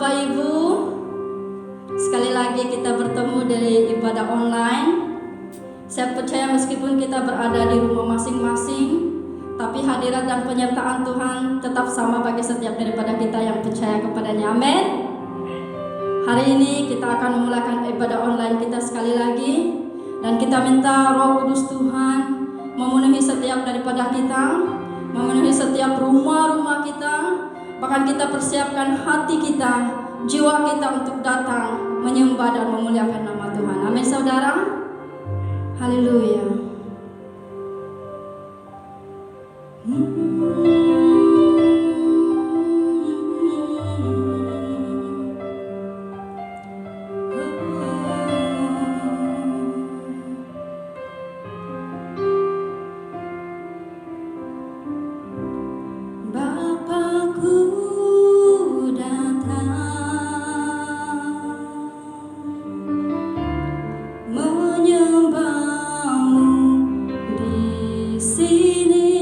Bapak Ibu, sekali lagi kita bertemu dari ibadah online. Saya percaya meskipun kita berada di rumah masing-masing, tapi hadirat dan penyertaan Tuhan tetap sama bagi setiap daripada kita yang percaya kepadanya. Amin. Hari ini kita akan memulakan ibadah online kita sekali lagi, dan kita minta Roh Kudus Tuhan memenuhi setiap daripada kita, memenuhi setiap rumah-rumah kita. Bahkan kita persiapkan hati kita, jiwa kita untuk datang menyembah dan memuliakan nama Tuhan. Amin saudara. Haleluya. Menyembahmu di sini.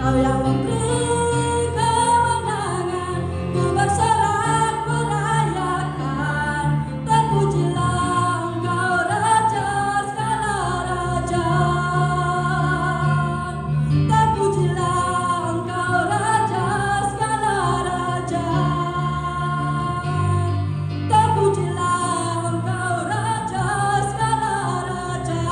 Kau yang memberi kemenangan, ku bersorak merayakan. Terpujilah Engkau Raja segala raja. Terpujilah Engkau Raja segala raja. Terpujilah Engkau Raja segala raja.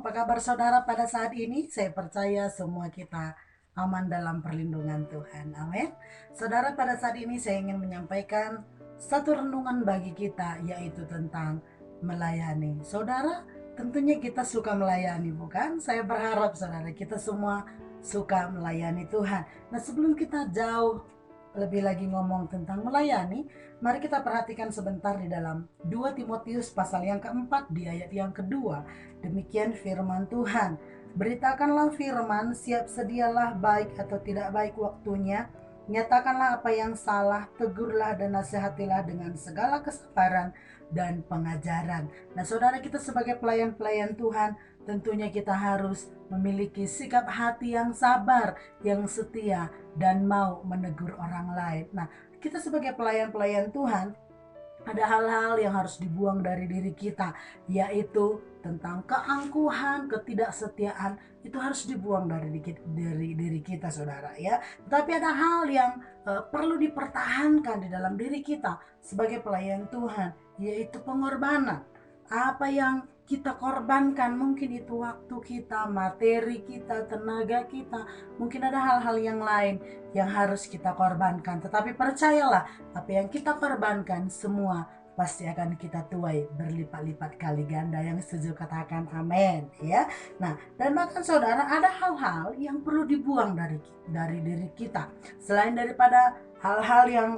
Apa kabar saudara pada saat ini? Saya percaya semua kita aman dalam perlindungan Tuhan. Amin. Saudara, pada saat ini saya ingin menyampaikan satu renungan bagi kita, yaitu tentang melayani. Saudara, tentunya kita suka melayani, bukan? Saya berharap saudara kita semua suka melayani Tuhan. Nah, sebelum kita jauh lebih lagi ngomong tentang melayani, mari kita perhatikan sebentar di dalam 2 Timotius pasal yang keempat di ayat yang kedua. Demikian firman Tuhan. Beritakanlah firman, siap sedialah baik atau tidak baik waktunya. Nyatakanlah apa yang salah, tegurlah dan nasihatilah dengan segala kesabaran dan pengajaran. Nah saudara, kita sebagai pelayan-pelayan Tuhan, tentunya kita harus memiliki sikap hati yang sabar, yang setia, dan mau menegur orang lain. Nah, kita sebagai pelayan-pelayan Tuhan, ada hal-hal yang harus dibuang dari diri kita, yaitu tentang keangkuhan, ketidaksetiaan. Itu harus dibuang dari diri kita saudara ya. Tapi ada hal yang perlu dipertahankan di dalam diri kita sebagai pelayan Tuhan, yaitu pengorbanan. Apa yang kita korbankan, mungkin itu waktu kita, materi kita, tenaga kita, mungkin ada hal-hal yang lain yang harus kita korbankan. Tetapi percayalah, apa yang kita korbankan semua pasti akan kita tuai berlipat-lipat kali ganda. Yang setuju katakan amin ya. Nah, dan bahkan saudara, ada hal-hal yang perlu dibuang dari diri kita. Selain daripada hal-hal yang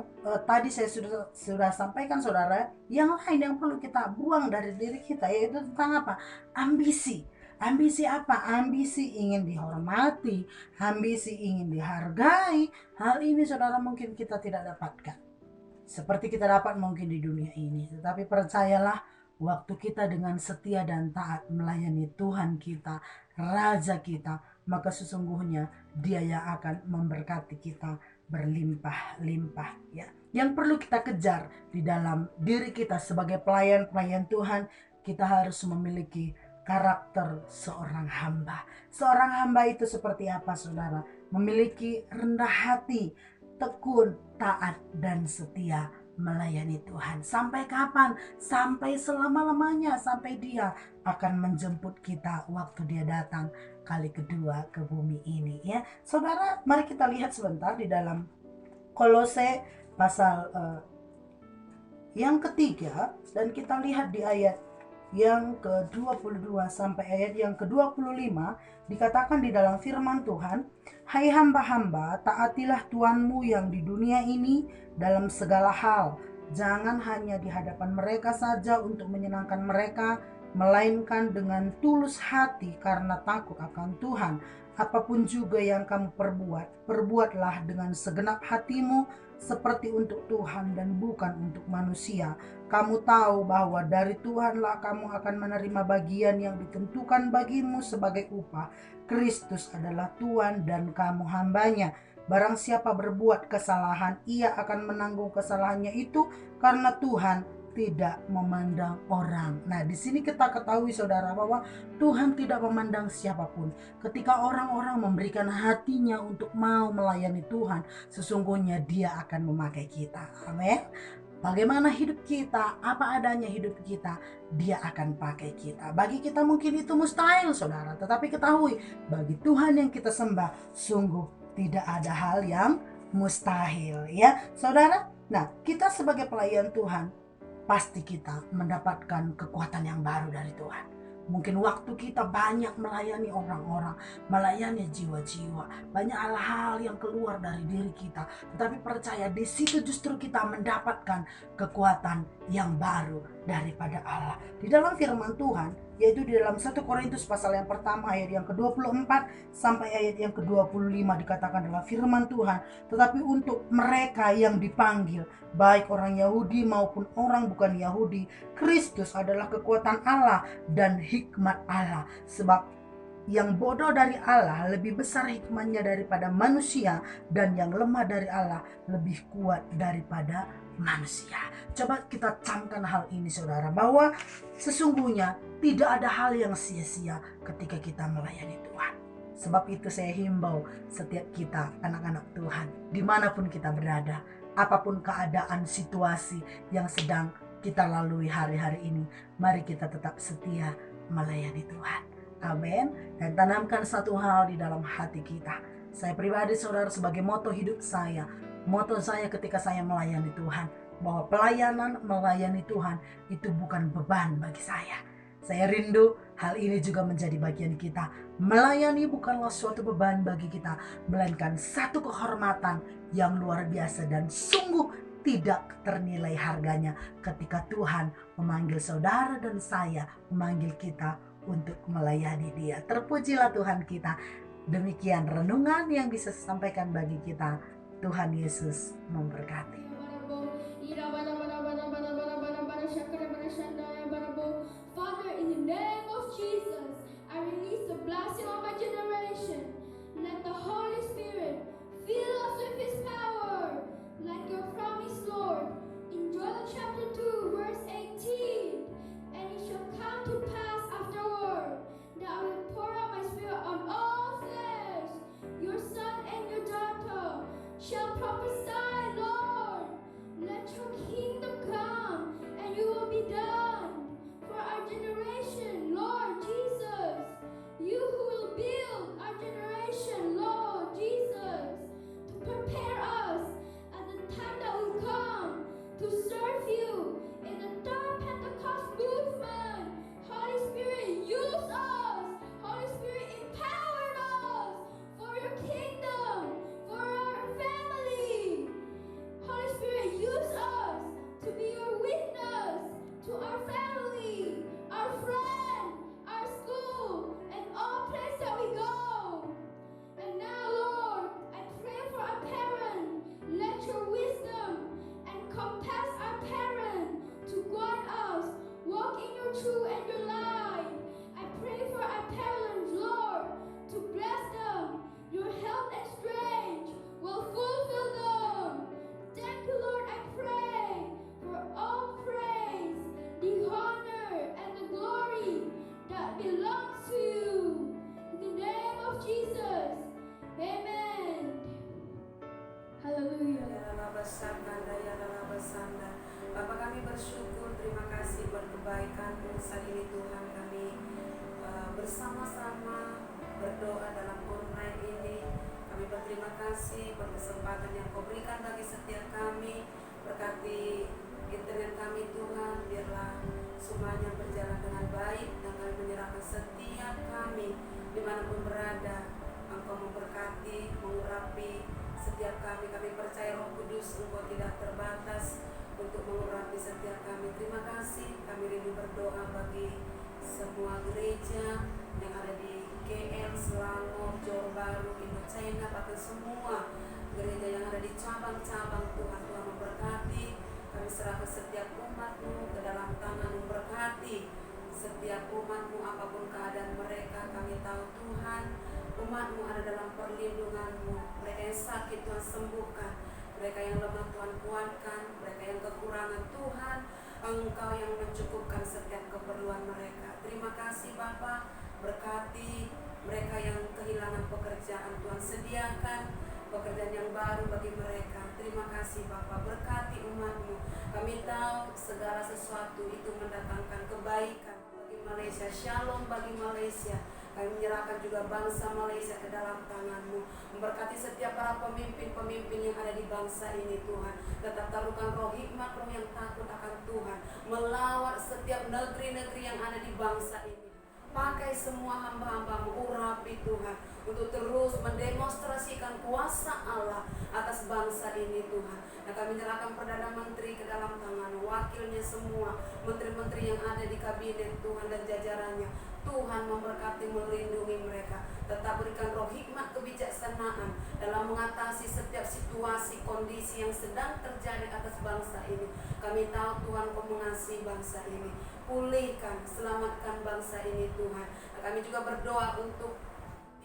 tadi saya sudah sampaikan saudara, yang lain yang perlu kita buang dari diri kita, yaitu tentang apa? Ambisi. Ambisi apa? Ambisi ingin dihormati, ambisi ingin dihargai. Hal ini saudara mungkin kita tidak dapatkan seperti kita dapat mungkin di dunia ini. Tetapi percayalah, waktu kita dengan setia dan taat melayani Tuhan kita, Raja kita, maka sesungguhnya Dia yang akan memberkati kita berlimpah-limpah ya. Yang perlu kita kejar di dalam diri kita sebagai pelayan-pelayan Tuhan, kita harus memiliki karakter seorang hamba. Seorang hamba itu seperti apa saudara? Memiliki rendah hati, tekun, taat, dan setia melayani Tuhan. Sampai kapan? Sampai selama-lamanya, sampai Dia akan menjemput kita waktu Dia datang kali kedua ke bumi ini ya. Saudara, mari kita lihat sebentar di dalam Kolose pasal yang ketiga, dan kita lihat di ayat yang ke-22 sampai ayat yang ke-25, dikatakan di dalam firman Tuhan, hai hamba-hamba, taatilah Tuhanmu yang di dunia ini dalam segala hal. Jangan hanya di hadapan mereka saja untuk menyenangkan mereka, melainkan dengan tulus hati karena takut akan Tuhan. Apapun juga yang kamu perbuat, perbuatlah dengan segenap hatimu seperti untuk Tuhan dan bukan untuk manusia. Kamu tahu bahwa dari Tuhanlah kamu akan menerima bagian yang ditentukan bagimu sebagai upah. Kristus adalah Tuhan dan kamu hambanya. Barang siapa berbuat kesalahan, ia akan menanggung kesalahannya itu karena Tuhan tidak memandang orang. Nah, di sini kita ketahui saudara bahwa Tuhan tidak memandang siapapun. Ketika orang-orang memberikan hatinya untuk mau melayani Tuhan, sesungguhnya Dia akan memakai kita. Amin. Bagaimana hidup kita, apa adanya hidup kita, Dia akan pakai kita. Bagi kita mungkin itu mustahil saudara, tetapi ketahui bagi Tuhan yang kita sembah, sungguh tidak ada hal yang mustahil ya saudara. Nah, kita sebagai pelayan Tuhan, pasti kita mendapatkan kekuatan yang baru dari Tuhan. Mungkin waktu kita banyak melayani orang-orang, melayani jiwa-jiwa, banyak hal-hal yang keluar dari diri kita. Tetapi percaya, di situ justru kita mendapatkan kekuatan yang baru daripada Allah. Di dalam firman Tuhan, yaitu di dalam 1 Korintus pasal yang pertama ayat yang ke-24 sampai ayat yang ke-25 dikatakan dalam firman Tuhan, tetapi untuk mereka yang dipanggil, baik orang Yahudi maupun orang bukan Yahudi, Kristus adalah kekuatan Allah dan hikmat Allah. Sebab yang bodoh dari Allah lebih besar hikmatnya daripada manusia, dan yang lemah dari Allah lebih kuat daripada manusia. Coba kita camkan hal ini saudara, bahwa sesungguhnya tidak ada hal yang sia-sia ketika kita melayani Tuhan. Sebab itu saya himbau setiap kita anak-anak Tuhan, dimanapun kita berada, apapun keadaan situasi yang sedang kita lalui hari-hari ini, mari kita tetap setia melayani Tuhan. Amin. Dan tanamkan satu hal di dalam hati kita. Saya pribadi saudara, sebagai moto hidup saya, moto saya ketika saya melayani Tuhan, bahwa pelayanan melayani Tuhan itu bukan beban bagi saya. Saya rindu hal ini juga menjadi bagian kita. Melayani bukanlah suatu beban bagi kita, melainkan satu kehormatan yang luar biasa dan sungguh tidak ternilai harganya ketika Tuhan memanggil saudara dan saya, memanggil kita untuk melayani Dia. Terpujilah Tuhan kita. Demikian renungan yang bisa saya sampaikan bagi kita. Tuhan Yesus memberkati. Father, in the name of Jesus, I release the blessing on my generation. Let the Holy Spirit fill us with His power, like your promise, Lord. In Joel chapter 2, verse 18, and it shall come to pass afterward that I will pour out my spirit on all flesh. Your son and your daughter shall prophesy, Lord. Let your kingdom come, and you will be done for our generation, Lord Jesus. You who will build our generation, Lord Jesus, to prepare us at the time that will come to serve you in the third Pentecost movement. Holy Spirit, use us. Holy Spirit, empower us for your kingdom, for our family. Holy Spirit, use us to be your witness to our family, our friend, our school, and all places that we go. And now, Lord, I pray for our parents. Let your wisdom encompass our parents to guide us, walk in your truth and your light. I pray for our parents, Lord, to bless them. Your health and strength will fulfill them. Thank you, Lord, I pray for all praise, the honor, and the glory that belongs to you. In the name of Jesus, amen. Hallelujah. Bapak, kami bersyukur, terima kasih buat kebaikan-Mu saat ini Tuhan. Kami bersama-sama berdoa dalam online ini. Kami berterima kasih buat kesempatan yang Kau berikan bagi setiap kami. Berkati internet kami Tuhan, biarlah semuanya berjalan dengan baik, dan kami menyerahkan setiap kami dimanapun berada. Engkau memberkati, mengurapi setiap kami. Kami percaya Roh Kudus Engkau tidak terbatas untuk mengurapi setiap kami. Terima kasih. Kami rindu berdoa bagi semua gereja yang ada di KL, Selangor, Johor Bahru, Indochina, bahkan semua gereja yang ada di cabang-cabang. Tuhan memberkati. Kami serahkan setiap umat-Mu ke dalam tangan-Mu. Berkati setiap umat-Mu apapun keadaan mereka. Kami tahu Tuhan, umat-Mu ada dalam perlindungan-Mu. Mereka yang sakit Tuhan sembuhkan, mereka yang lemah Tuhan kuatkan, mereka yang kekurangan Tuhan Engkau yang mencukupkan setiap keperluan mereka. Terima kasih Bapa, berkati mereka yang kehilangan pekerjaan Tuhan, sediakan pekerjaan yang baru bagi mereka. Terima kasih Bapa, berkati umat-Mu. Kami tahu segala sesuatu itu mendatangkan kebaikan bagi Malaysia. Shalom bagi Malaysia. Kami menyerahkan juga bangsa Malaysia ke dalam tangan-Mu. Memberkati setiap para pemimpin-pemimpin yang ada di bangsa ini Tuhan. Tetap taruhkan roh hikmat, roh yang takut akan Tuhan, melawat setiap negeri-negeri yang ada di bangsa ini. Pakai semua hamba-hambamu, urapi Tuhan, untuk terus mendemonstrasikan kuasa Allah atas bangsa ini Tuhan. Dan kami menyerahkan Perdana Menteri ke dalam tangan, wakilnya semua, menteri-menteri yang ada di kabinet Tuhan dan jajarannya. Tuhan memberkati, melindungi mereka. Tetap berikan roh hikmat kebijaksanaan dalam mengatasi setiap situasi, kondisi yang sedang terjadi atas bangsa ini. Kami tahu Tuhan Kau mengasihi bangsa ini. Pulihkan, selamatkan bangsa ini Tuhan. Dan kami juga berdoa untuk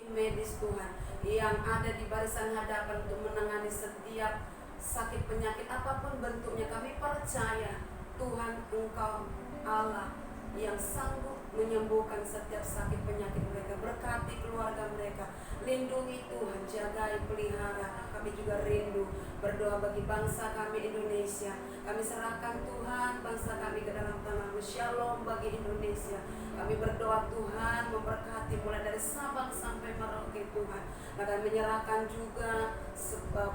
tim medis Tuhan yang ada di barisan hadapan untuk menangani setiap sakit penyakit apapun bentuknya. Kami percaya Tuhan Engkau Allah yang sanggup menyembuhkan setiap sakit penyakit mereka. Berkati keluarga mereka, lindungi Tuhan, jagai, pelihara. Kami juga rindu berdoa bagi bangsa kami Indonesia. Kami serahkan Tuhan bangsa kami ke dalam tangan-Mu. Shalom bagi Indonesia. Kami berdoa Tuhan memberkati mulai dari Sabang sampai Merauke Tuhan. Kami menyerahkan juga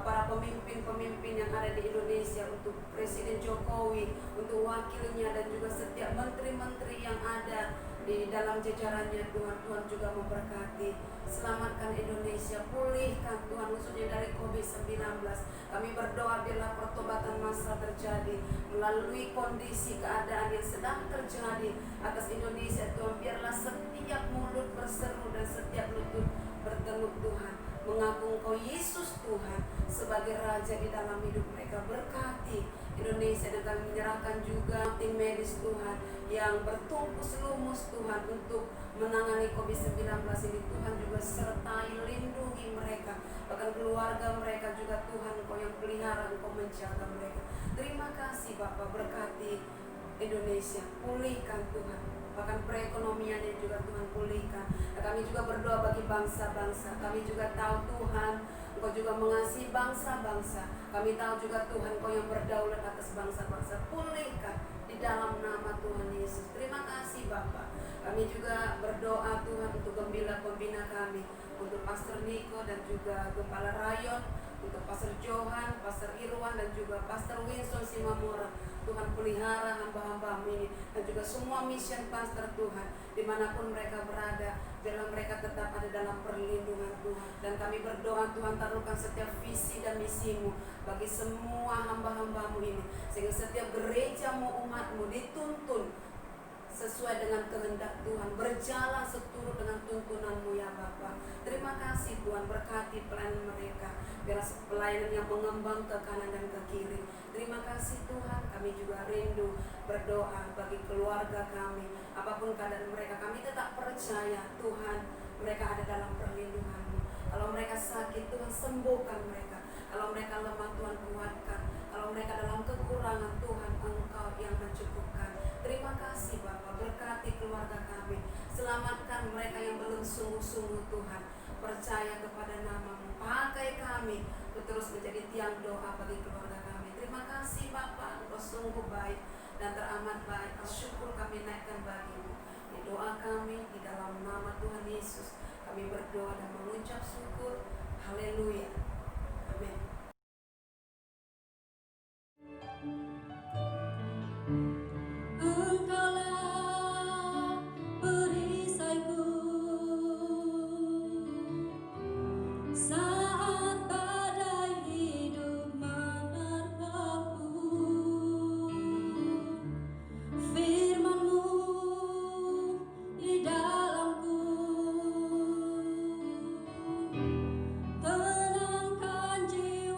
para pemimpin-pemimpin yang ada di Indonesia, untuk Presiden Jokowi, untuk wakilnya, dan juga setiap menteri-menteri yang ada di dalam jajarannya Tuhan. Tuhan juga memberkati. Selamatkan Indonesia, pulihkan Tuhan, khususnya dari COVID-19. Kami berdoa bila pertobatan massal terjadi melalui kondisi keadaan yang sedang terjadi atas Indonesia Tuhan. Biarlah setiap mulut berseru dan setiap lutut berteluk Tuhan, mengaku Engkau Yesus Tuhan sebagai Raja di dalam hidup mereka. Berkati Indonesia, dan kami menyerahkan juga tim medis Tuhan yang bertumpus lumus Tuhan untuk menangani COVID-19 ini. Tuhan juga sertai, lindungi mereka, bahkan keluarga mereka juga Tuhan Engkau yang pelihara, Engkau menjaga mereka. Terima kasih Bapa, berkati Indonesia, pulihkan Tuhan, bahkan perekonomiannya juga Tuhan pulihkan. Dan kami juga berdoa bagi bangsa-bangsa. Kami juga tahu Tuhan Engkau juga mengasihi bangsa-bangsa. Kami tahu juga Tuhan Engkau yang berdaulat atas bangsa-bangsa. Pulihkan di dalam nama Tuhan Yesus. Terima kasih Bapa. Kami juga berdoa Tuhan untuk pembina kami, untuk Pastor Niko dan juga Gembala Rayon, untuk Pastor Johan, Pastor Irwan, dan juga Pastor Winston Simamura. Tuhan pelihara hamba-hamba ini, dan juga semua mission pastor Tuhan, dimanapun mereka berada, biarlah mereka tetap ada dalam perlindungan Tuhan. Dan kami berdoa Tuhan, taruhkan setiap visi dan misimu bagi semua hamba-hambamu ini, sehingga setiap gerejamu, umatmu dituntun sesuai dengan kehendak Tuhan, berjalan seturut dengan tuntunanmu ya Bapa. Terima kasih Tuhan, berkati pelayanan mereka, biar pelayanan yang mengembang ke kanan dan ke kiri. Terima kasih Tuhan. Kami juga rindu berdoa bagi keluarga kami, apapun keadaan mereka, kami tetap percaya Tuhan mereka ada dalam perlindungan-Mu. Kalau mereka sakit Tuhan, sembuhkan mereka. Kalau mereka lemah Tuhan, kuatkan. Kalau mereka dalam kekurangan Tuhan, Engkau yang mencukupkan. Terima kasih Bapa, berkati keluarga kami, selamatkan mereka yang belum sungguh-sungguh Tuhan, percaya kepada nama-Mu. Pakai kami untuk terus menjadi tiang doa bagi keluarga kami. Terima kasih Bapa, Engkau sungguh baik dan teramat baik. Syukur kami naikkan bagi-Mu. Di doa kami di dalam nama Tuhan Yesus, kami berdoa dan mengucap syukur. Haleluya. Amin. Engkaulah perisaiku saat badai hidup menerpaku. Firman-Mu di dalamku tenangkan jiwa.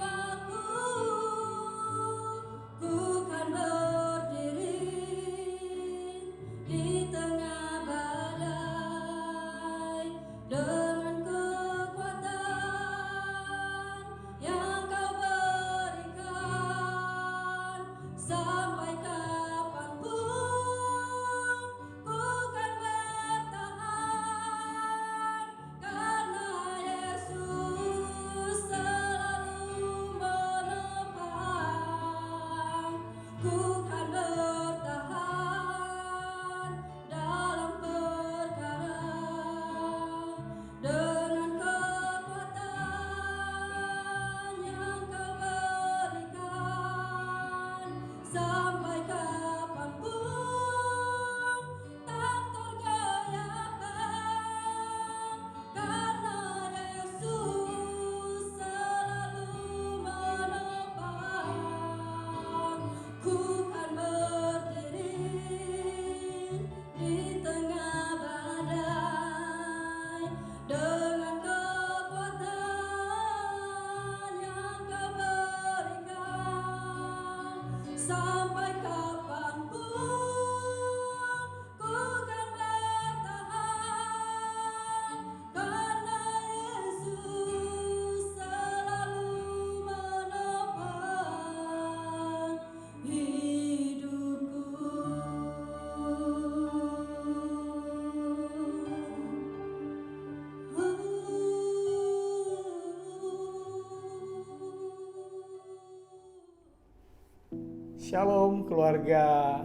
Shalom keluarga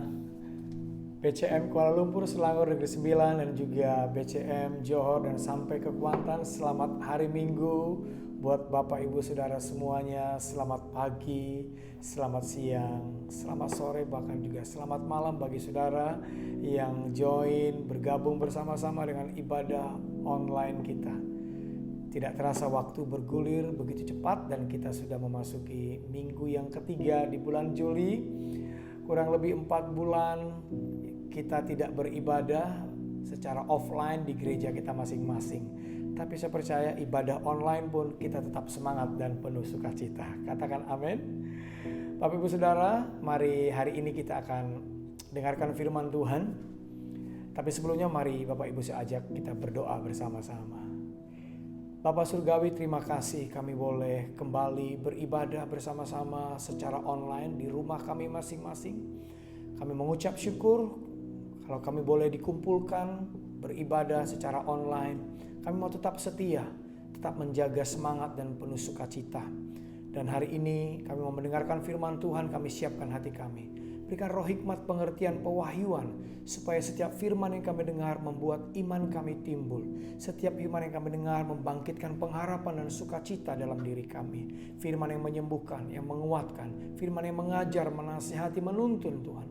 BCM Kuala Lumpur, Selangor Negeri 9 dan juga BCM Johor dan sampai ke Kuantan. Selamat hari Minggu buat Bapak Ibu Saudara semuanya. Selamat pagi, selamat siang, selamat sore, bahkan juga selamat malam bagi saudara yang join bergabung bersama-sama dengan ibadah online kita. Tidak terasa waktu bergulir begitu cepat dan kita sudah memasuki minggu yang ketiga di bulan Juli. Kurang lebih 4 bulan kita tidak beribadah secara offline di gereja kita masing-masing. Tapi saya percaya ibadah online pun kita tetap semangat dan penuh sukacita. Katakan amin. Bapak Ibu Saudara, mari hari ini kita akan dengarkan firman Tuhan. Tapi sebelumnya mari Bapak Ibu saya ajak kita berdoa bersama-sama. Bapak Surgawi, terima kasih kami boleh kembali beribadah bersama-sama secara online di rumah kami masing-masing. Kami mengucap syukur kalau kami boleh dikumpulkan beribadah secara online. Kami mau tetap setia, tetap menjaga semangat dan penuh sukacita. Dan hari ini kami mau mendengarkan firman Tuhan, kami siapkan hati kami. Berikan roh hikmat, pengertian, pewahyuan, supaya setiap firman yang kami dengar membuat iman kami timbul. Setiap firman yang kami dengar membangkitkan pengharapan dan sukacita dalam diri kami. Firman yang menyembuhkan, yang menguatkan, firman yang mengajar, menasihati, menuntun Tuhan.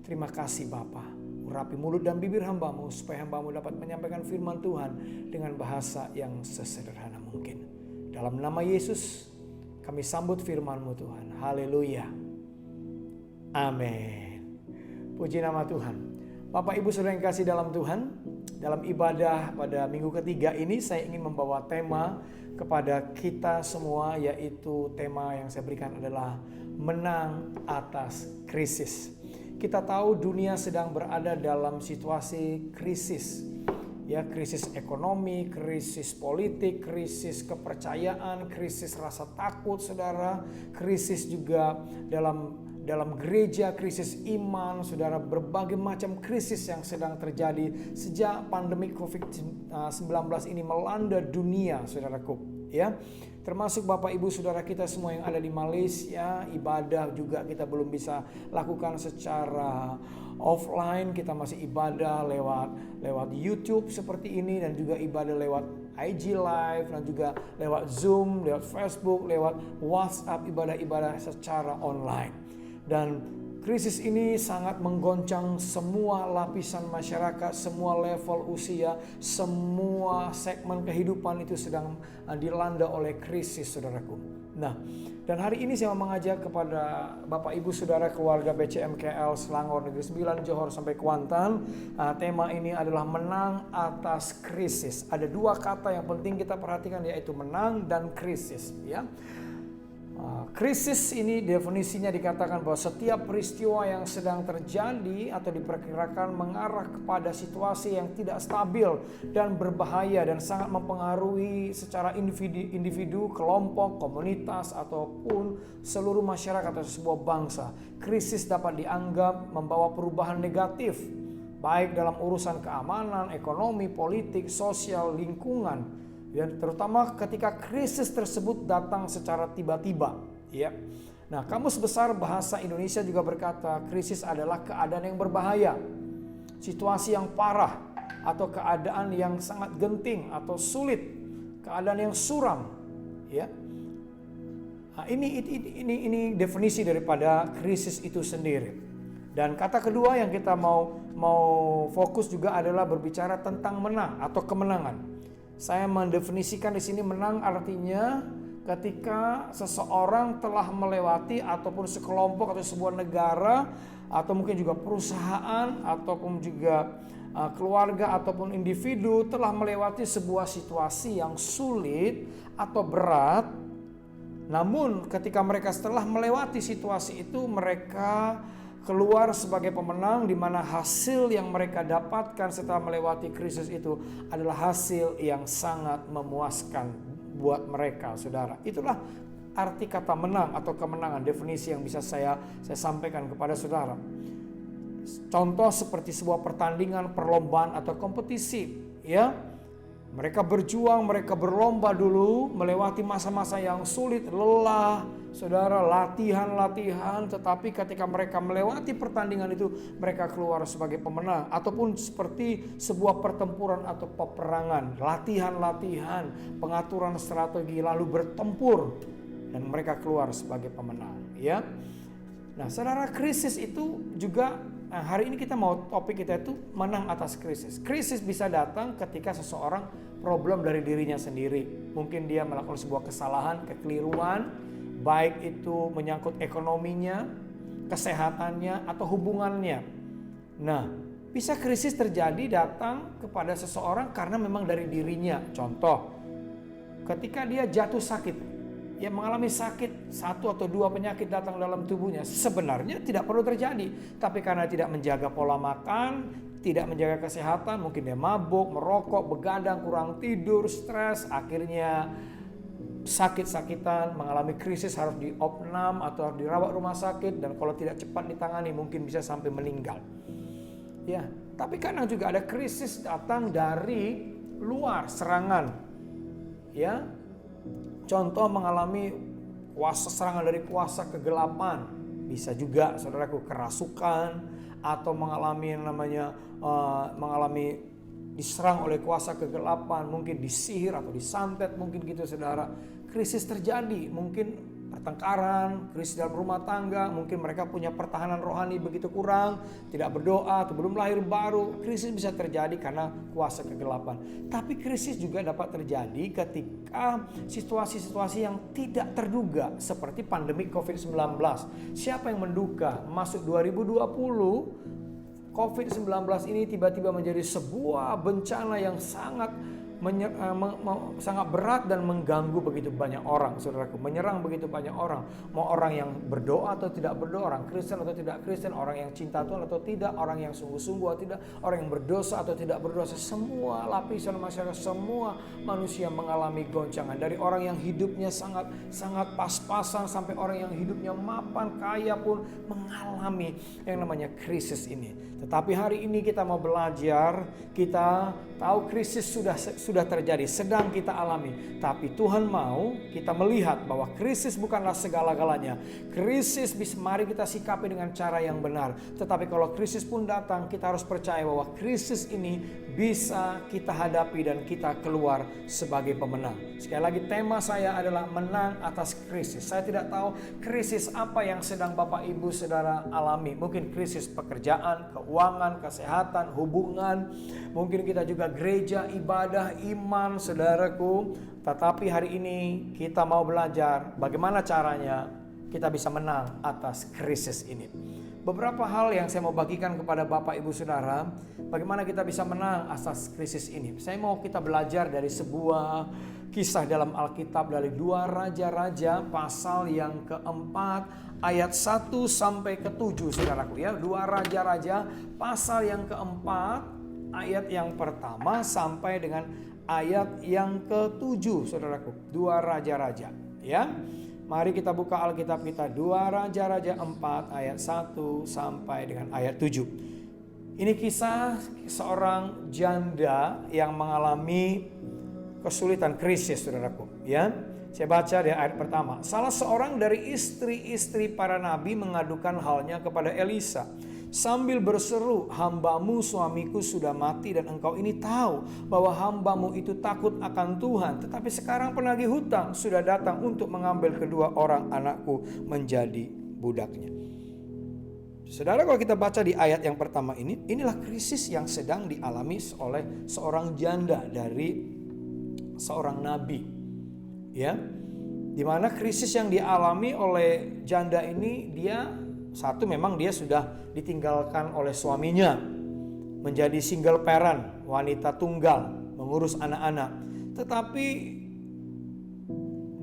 Terima kasih Bapa. Urapi mulut dan bibir hamba-Mu supaya hamba-Mu dapat menyampaikan firman Tuhan dengan bahasa yang sesederhana mungkin. Dalam nama Yesus kami sambut firman-Mu Tuhan. Haleluya. Amin. Puji nama Tuhan. Bapak Ibu Saudara yang kasih dalam Tuhan, dalam ibadah pada minggu ketiga ini saya ingin membawa tema kepada kita semua, yaitu tema yang saya berikan adalah menang atas krisis. Kita tahu dunia sedang berada dalam situasi krisis. Ya, krisis ekonomi, krisis politik, krisis kepercayaan, krisis rasa takut saudara, krisis juga dalam gereja, krisis iman, saudara, berbagai macam krisis yang sedang terjadi sejak pandemi COVID-19 ini melanda dunia, saudaraku. Ya, termasuk Bapak Ibu Saudara kita semua yang ada di Malaysia, ibadah juga kita belum bisa lakukan secara offline. Kita masih ibadah lewat YouTube seperti ini dan juga ibadah lewat IG Live dan juga lewat Zoom, lewat Facebook, lewat WhatsApp, ibadah-ibadah secara online. Dan krisis ini sangat menggoncang semua lapisan masyarakat, semua level usia, semua segmen kehidupan itu sedang dilanda oleh krisis, saudaraku. Nah, dan hari ini saya mau mengajak kepada Bapak Ibu Saudara keluarga BCM KL Selangor Negeri 9 Johor sampai Kuantan. Tema ini adalah menang atas krisis. Ada dua kata yang penting kita perhatikan, yaitu menang dan krisis, ya. Krisis ini definisinya dikatakan bahwa setiap peristiwa yang sedang terjadi atau diperkirakan mengarah kepada situasi yang tidak stabil dan berbahaya dan sangat mempengaruhi secara individu, kelompok, komunitas ataupun seluruh masyarakat atau sebuah bangsa. Krisis dapat dianggap membawa perubahan negatif baik dalam urusan keamanan, ekonomi, politik, sosial, lingkungan. Dan terutama ketika krisis tersebut datang secara tiba-tiba, ya. Nah, Kamus Besar Bahasa Indonesia juga berkata, krisis adalah keadaan yang berbahaya, situasi yang parah, atau keadaan yang sangat genting atau sulit, keadaan yang suram, ya. Nah, ini definisi daripada krisis itu sendiri. Dan kata kedua yang kita mau fokus juga adalah berbicara tentang menang atau kemenangan. Saya mendefinisikan di sini menang artinya ketika seseorang telah melewati ataupun sekelompok atau sebuah negara atau mungkin juga perusahaan ataupun juga keluarga ataupun individu telah melewati sebuah situasi yang sulit atau berat. Namun ketika mereka setelah melewati situasi itu, mereka keluar sebagai pemenang, di mana hasil yang mereka dapatkan setelah melewati krisis itu adalah hasil yang sangat memuaskan buat mereka, saudara. Itulah arti kata menang atau kemenangan, definisi yang bisa saya sampaikan kepada saudara. Contoh seperti sebuah pertandingan, perlombaan atau kompetisi, ya. Mereka berjuang, mereka berlomba dulu, melewati masa-masa yang sulit, lelah, saudara, latihan, tetapi ketika mereka melewati pertandingan itu, mereka keluar sebagai pemenang. Ataupun seperti sebuah pertempuran atau peperangan, latihan, pengaturan strategi, lalu bertempur, dan mereka keluar sebagai pemenang. Ya. Nah, saudara, krisis itu juga, hari ini kita mau topik kita itu menang atas krisis. Krisis bisa datang ketika seseorang problem dari dirinya sendiri. Mungkin dia melakukan sebuah kesalahan, kekeliruan, baik itu menyangkut ekonominya, kesehatannya, atau hubungannya. Nah, bisa krisis terjadi datang kepada seseorang karena memang dari dirinya. Contoh, ketika dia jatuh sakit, yang mengalami sakit, 1 atau 2 penyakit datang dalam tubuhnya, sebenarnya tidak perlu terjadi, tapi karena tidak menjaga pola makan, tidak menjaga kesehatan, mungkin dia mabuk, merokok, begadang, kurang tidur, stres, akhirnya sakit-sakitan, mengalami krisis, harus diopnam atau harus dirawat rumah sakit, dan kalau tidak cepat ditangani mungkin bisa sampai meninggal. Ya, tapi kadang juga ada krisis datang dari luar, serangan. Ya. Contoh, mengalami serangan dari kuasa kegelapan, bisa juga saudaraku kerasukan, atau mengalami yang namanya diserang oleh kuasa kegelapan, mungkin disihir atau disantet, mungkin gitu saudara. Krisis terjadi, mungkin pertengkaran, krisis dalam rumah tangga, mungkin mereka punya pertahanan rohani begitu kurang, tidak berdoa atau belum lahir baru. Krisis bisa terjadi karena kuasa kegelapan. Tapi krisis juga dapat terjadi ketika situasi-situasi yang tidak terduga, seperti pandemi COVID-19. Siapa yang menduga masuk 2020 COVID-19 ini tiba-tiba menjadi sebuah bencana yang sangat berat dan mengganggu begitu banyak orang, saudaraku, menyerang begitu banyak orang, mau orang yang berdoa atau tidak berdoa, orang Kristen atau tidak Kristen, orang yang cinta Tuhan atau tidak, orang yang sungguh-sungguh atau tidak, orang yang berdosa atau tidak berdosa, semua lapisan masyarakat, semua manusia mengalami goncangan, dari orang yang hidupnya sangat pas-pasan sampai orang yang hidupnya mapan, kaya pun mengalami yang namanya krisis ini. Tetapi hari ini kita mau belajar, kita tahu krisis sudah terjadi, sedang kita alami. Tapi Tuhan mau kita melihat bahwa krisis bukanlah segala-galanya. Krisis mari kita sikapi dengan cara yang benar. Tetapi kalau krisis pun datang, kita harus percaya bahwa krisis ini bisa kita hadapi dan kita keluar sebagai pemenang. Sekali lagi, tema saya adalah menang atas krisis. Saya tidak tahu krisis apa yang sedang Bapak Ibu Saudara alami. Mungkin krisis pekerjaan, keuangan, kesehatan, hubungan. Mungkin kita juga gereja, ibadah, iman, saudaraku. Tetapi hari ini kita mau belajar bagaimana caranya kita bisa menang atas krisis ini. Beberapa hal yang saya mau bagikan kepada Bapak Ibu Saudara, bagaimana kita bisa menang atas krisis ini. Saya mau kita belajar dari sebuah kisah dalam Alkitab, dari 2 Raja-Raja pasal yang keempat ayat 1 sampai ke-7, saudaraku ya. 2 Raja-Raja pasal yang keempat ayat yang pertama sampai dengan ayat yang ke-7, saudaraku. 2 Raja-Raja ya. Mari kita buka Alkitab kita, 2 Raja-Raja 4 ayat 1 sampai dengan ayat 7. Ini kisah seorang janda yang mengalami kesulitan, krisis, saudaraku ya. Saya baca di ayat pertama. Salah seorang dari istri-istri para nabi mengadukan halnya kepada Elisa sambil berseru, "Hambamu suamiku sudah mati dan engkau ini tahu bahwa hambamu itu takut akan Tuhan. Tetapi sekarang penagih hutang sudah datang untuk mengambil kedua orang anakku menjadi budaknya." Saudara, kalau kita baca di ayat yang pertama ini, inilah krisis yang sedang dialami oleh seorang janda dari seorang nabi. Ya. Di mana krisis yang dialami oleh janda ini, satu, memang dia sudah ditinggalkan oleh suaminya, menjadi single parent, wanita tunggal, mengurus anak-anak. Tetapi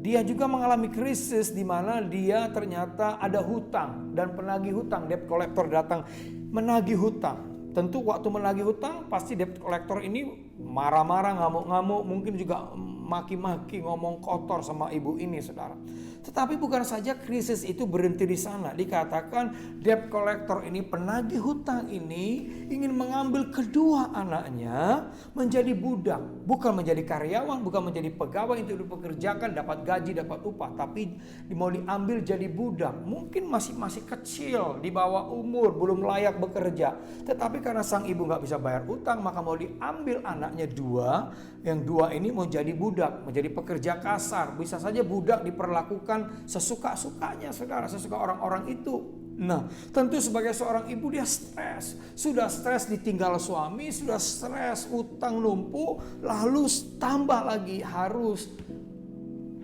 dia juga mengalami krisis di mana dia ternyata ada hutang dan penagih hutang, debt collector datang menagih hutang. Tentu waktu menagih hutang pasti debt collector ini marah-marah, ngamuk-ngamuk, mungkin juga maki-maki, ngomong kotor sama ibu ini, saudara. Tetapi bukan saja krisis itu berhenti di sana. Dikatakan debt collector ini, penagih hutang ini ingin mengambil kedua anaknya menjadi budak. Bukan menjadi karyawan, bukan menjadi pegawai yang itu dipekerjakan, dapat gaji, dapat upah. Tapi mau diambil jadi budak. Mungkin masih kecil, di bawah umur, belum layak bekerja. Tetapi karena sang ibu gak bisa bayar utang, maka mau diambil anaknya dua. Yang dua ini mau jadi budak, menjadi pekerja kasar. Bisa saja budak diperlakukan sesuka-sukanya, saudara, sesuka orang-orang itu. Nah, tentu sebagai seorang ibu dia stres. Sudah stres ditinggal suami, sudah stres utang numpuk, lalu tambah lagi harus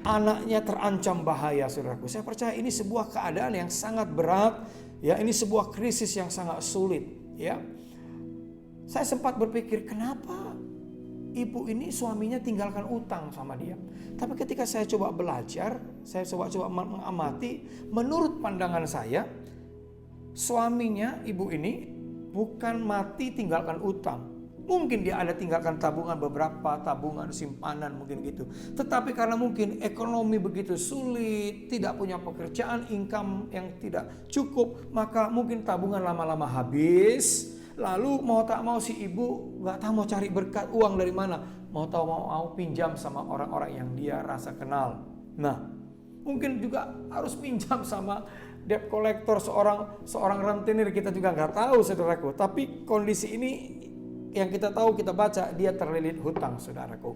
anaknya terancam bahaya, saudaraku. Saya percaya ini sebuah keadaan yang sangat berat, ya. Ini sebuah krisis yang sangat sulit, ya. Saya sempat berpikir, kenapa ibu ini suaminya tinggalkan utang sama dia. Tapi ketika saya coba belajar, saya coba mengamati, menurut pandangan saya, suaminya ibu ini bukan mati tinggalkan utang. Mungkin dia ada tinggalkan tabungan, beberapa tabungan simpanan mungkin gitu. Tetapi karena mungkin ekonomi begitu sulit, tidak punya pekerjaan, income yang tidak cukup, maka mungkin tabungan lama-lama habis. Lalu mau tak mau si ibu gak tahu mau cari berkat uang dari mana. Mau tahu mau pinjam sama orang-orang yang dia rasa kenal. Nah, mungkin juga harus pinjam sama debt collector, seorang rentenir, kita juga nggak tahu, saudaraku. Tapi kondisi ini yang kita tahu, kita baca, dia terlilit hutang, saudaraku.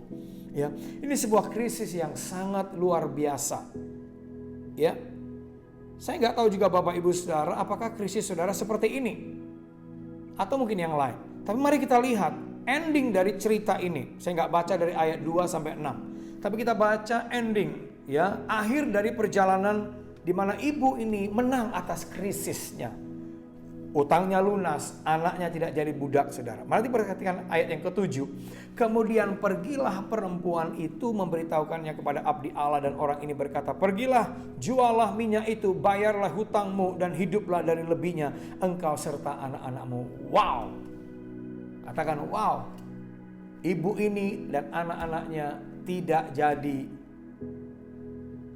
Ya, ini sebuah krisis yang sangat luar biasa. Ya, saya nggak tahu juga Bapak Ibu Saudara, apakah krisis saudara seperti ini atau mungkin yang lain. Tapi mari kita lihat ending dari cerita ini. Saya nggak baca dari ayat 2 sampai 6. Tapi kita baca ending, ya, akhir dari perjalanan di mana ibu ini menang atas krisisnya. Utangnya lunas, anaknya tidak jadi budak, saudara. Mari perhatikan ayat yang ke-7. Kemudian pergilah perempuan itu memberitahukannya kepada abdi Allah, dan orang ini berkata, pergilah, jualah minyak itu, bayarlah hutangmu, dan hiduplah dari lebihnya engkau serta anak-anakmu. Wow. Katakan wow. Ibu ini dan anak-anaknya tidak jadi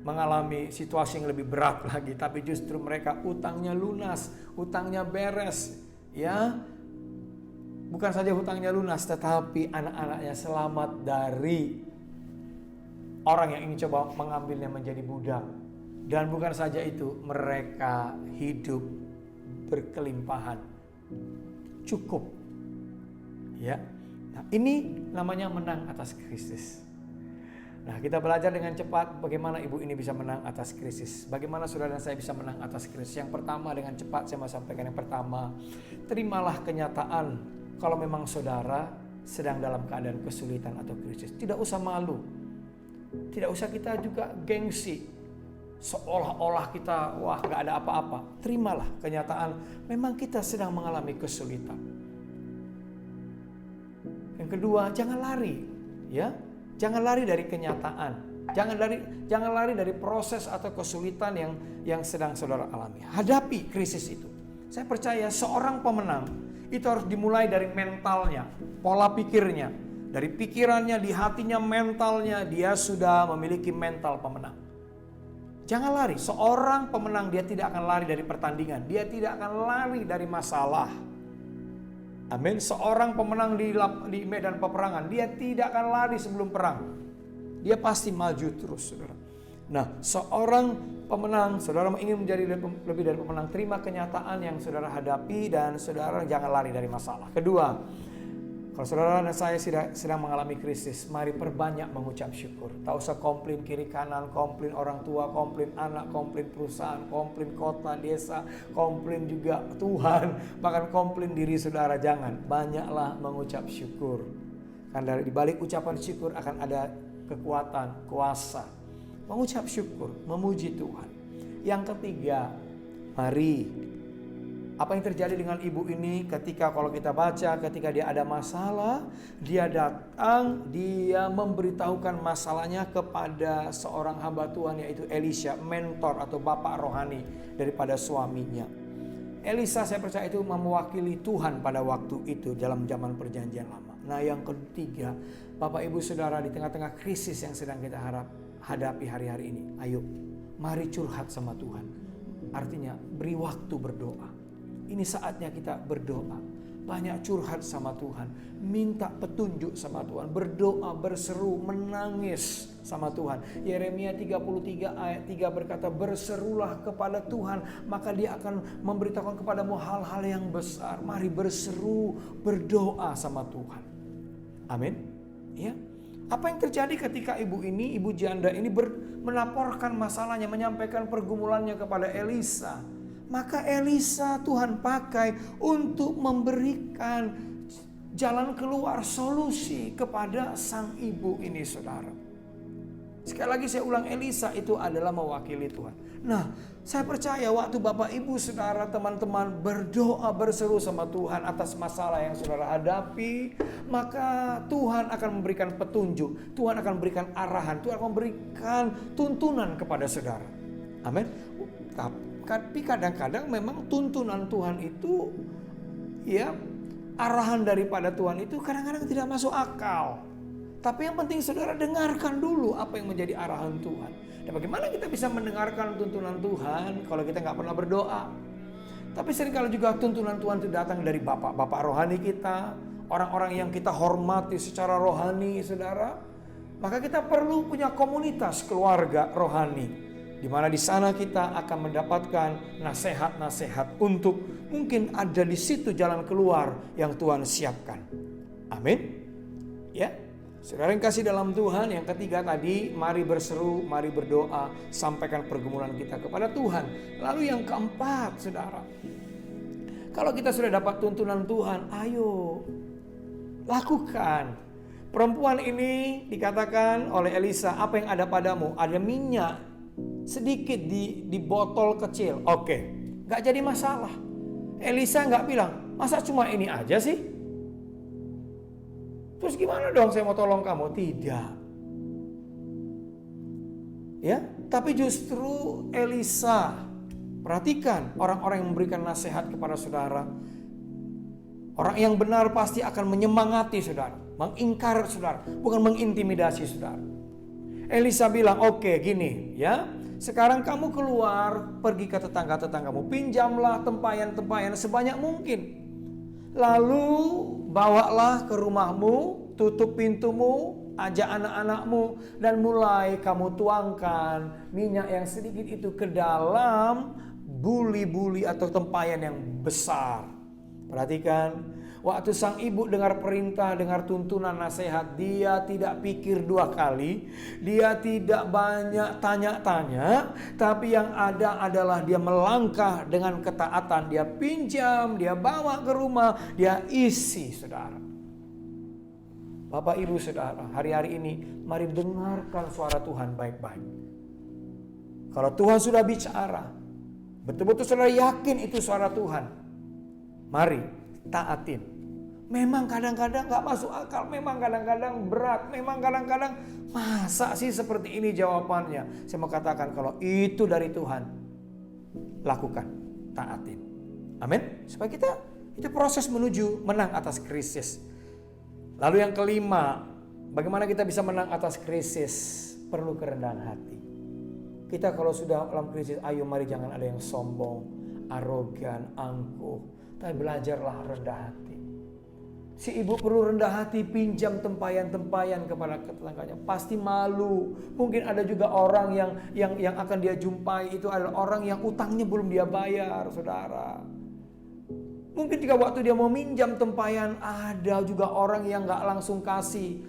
mengalami situasi yang lebih berat lagi, tapi justru mereka utangnya lunas, utangnya beres, ya. Bukan saja hutangnya lunas, tetapi anak-anaknya selamat dari orang yang ingin coba mengambilnya menjadi budak. Dan bukan saja itu, mereka hidup berkelimpahan, cukup, ya. Nah, ini namanya menang atas krisis. Nah, kita belajar dengan cepat bagaimana ibu ini bisa menang atas krisis. Bagaimana saudara dan saya bisa menang atas krisis. Yang pertama, dengan cepat saya mau sampaikan yang pertama. Terimalah kenyataan kalau memang saudara sedang dalam keadaan kesulitan atau krisis. Tidak usah malu. Tidak usah kita juga gengsi. Seolah-olah kita, wah gak ada apa-apa. Terimalah kenyataan memang kita sedang mengalami kesulitan. Yang kedua, jangan lari, ya. Jangan lari dari kenyataan. Jangan lari dari proses atau kesulitan yang sedang saudara alami. Hadapi krisis itu. Saya percaya seorang pemenang itu harus dimulai dari mentalnya, pola pikirnya, dari pikirannya, di hatinya, mentalnya. Dia sudah memiliki mental pemenang. Jangan lari. Seorang pemenang dia tidak akan lari dari pertandingan. Dia tidak akan lari dari masalah. Amin. Seorang pemenang di medan peperangan, dia tidak akan lari sebelum perang. Dia pasti maju terus, saudara. Nah, seorang pemenang, saudara ingin menjadi lebih dari pemenang, terima kenyataan yang saudara hadapi dan saudara jangan lari dari masalah. Kedua, kalau saudara dan saya sedang mengalami krisis, mari perbanyak mengucap syukur. Tak usah komplain kiri kanan, komplain orang tua, komplain anak, komplain perusahaan, komplain kota, desa, komplain juga Tuhan, bahkan komplain diri saudara. Jangan, banyaklah mengucap syukur. Karena di balik ucapan syukur akan ada kekuatan, kuasa. Mengucap syukur, memuji Tuhan. Yang ketiga, mari. Apa yang terjadi dengan ibu ini ketika kalau kita baca, ketika dia ada masalah, dia datang, dia memberitahukan masalahnya kepada seorang hamba Tuhan yaitu Elisha, mentor atau bapak rohani daripada suaminya. Elisa saya percaya itu mewakili Tuhan pada waktu itu dalam zaman perjanjian lama. Nah, yang ketiga, Bapak Ibu Saudara, di tengah-tengah krisis yang sedang kita hadapi hari-hari ini, ayo mari curhat sama Tuhan. Artinya beri waktu berdoa. Ini saatnya kita berdoa. Banyak curhat sama Tuhan, minta petunjuk sama Tuhan, berdoa, berseru, menangis sama Tuhan. Yeremia 33 ayat 3 berkata, berserulah kepada Tuhan, maka Dia akan memberitahukan kepadamu hal-hal yang besar. Mari berseru, berdoa sama Tuhan. Amin. Ya. Apa yang terjadi ketika ibu janda ini melaporkan masalahnya, menyampaikan pergumulannya kepada Elisa? Maka Elisa Tuhan pakai untuk memberikan jalan keluar, solusi kepada sang ibu ini, saudara. Sekali lagi saya ulang, Elisa itu adalah mewakili Tuhan. Nah, saya percaya waktu Bapak Ibu Saudara, teman-teman berdoa, berseru sama Tuhan atas masalah yang saudara hadapi, maka Tuhan akan memberikan petunjuk, Tuhan akan memberikan arahan, Tuhan akan memberikan tuntunan kepada saudara. Amin. Tapi kadang-kadang memang tuntunan Tuhan itu, ya, arahan daripada Tuhan itu kadang-kadang tidak masuk akal. Tapi yang penting saudara dengarkan dulu apa yang menjadi arahan Tuhan. Dan bagaimana kita bisa mendengarkan tuntunan Tuhan kalau kita nggak pernah berdoa? Tapi seringkali juga tuntunan Tuhan itu datang dari bapak-bapak rohani kita, orang-orang yang kita hormati secara rohani, saudara. Maka kita perlu punya komunitas keluarga rohani, di mana di sana kita akan mendapatkan nasihat-nasihat untuk mungkin ada di situ jalan keluar yang Tuhan siapkan. Amin. Ya, saudara yang kasih dalam Tuhan, yang ketiga tadi, mari berseru, mari berdoa, sampaikan pergumulan kita kepada Tuhan. Lalu yang keempat, saudara, kalau kita sudah dapat tuntunan Tuhan, ayo lakukan. Perempuan ini dikatakan oleh Elisa, apa yang ada padamu? Ada minyak sedikit di botol kecil. Oke, gak jadi masalah. Elisa gak bilang, masa cuma ini aja sih? Terus gimana dong saya mau tolong kamu? Tidak. Ya, tapi justru Elisa, perhatikan orang-orang yang memberikan nasihat kepada saudara. Orang yang benar pasti akan menyemangati saudara, mengingkar saudara, bukan mengintimidasi saudara. Elisa bilang, oke, gini ya. Sekarang kamu keluar, pergi ke tetangga-tetanggamu, pinjamlah tempayan-tempayan sebanyak mungkin. Lalu bawalah ke rumahmu, tutup pintumu, ajak anak-anakmu, dan mulai kamu tuangkan minyak yang sedikit itu ke dalam buli-buli atau tempayan yang besar. Perhatikan, waktu sang ibu dengar perintah, dengar tuntunan nasihat, dia tidak pikir dua kali, dia tidak banyak tanya-tanya, tapi yang ada adalah dia melangkah dengan ketaatan, dia pinjam, dia bawa ke rumah, dia isi, saudara. Bapak Ibu Saudara, hari-hari ini mari dengarkan suara Tuhan baik-baik. Kalau Tuhan sudah bicara, betul-betul saudara yakin itu suara Tuhan, mari taatin. Memang kadang-kadang gak masuk akal, memang kadang-kadang berat, memang kadang-kadang masa sih seperti ini jawabannya. Saya mau katakan kalau itu dari Tuhan, lakukan, taatin. Amin. Supaya kita itu proses menuju menang atas krisis. Lalu yang kelima, bagaimana kita bisa menang atas krisis? Perlu kerendahan hati. Kita kalau sudah dalam krisis, ayo mari jangan ada yang sombong, arogan, angkuh, tapi belajarlah rendah hati. Si ibu perlu rendah hati, pinjam tempayan-tempayan kepada tetangganya. Pasti malu. Mungkin ada juga orang yang akan dia jumpai itu adalah orang yang utangnya belum dia bayar, saudara. Mungkin juga waktu dia mau minjam tempayan, ada juga orang yang gak langsung kasih.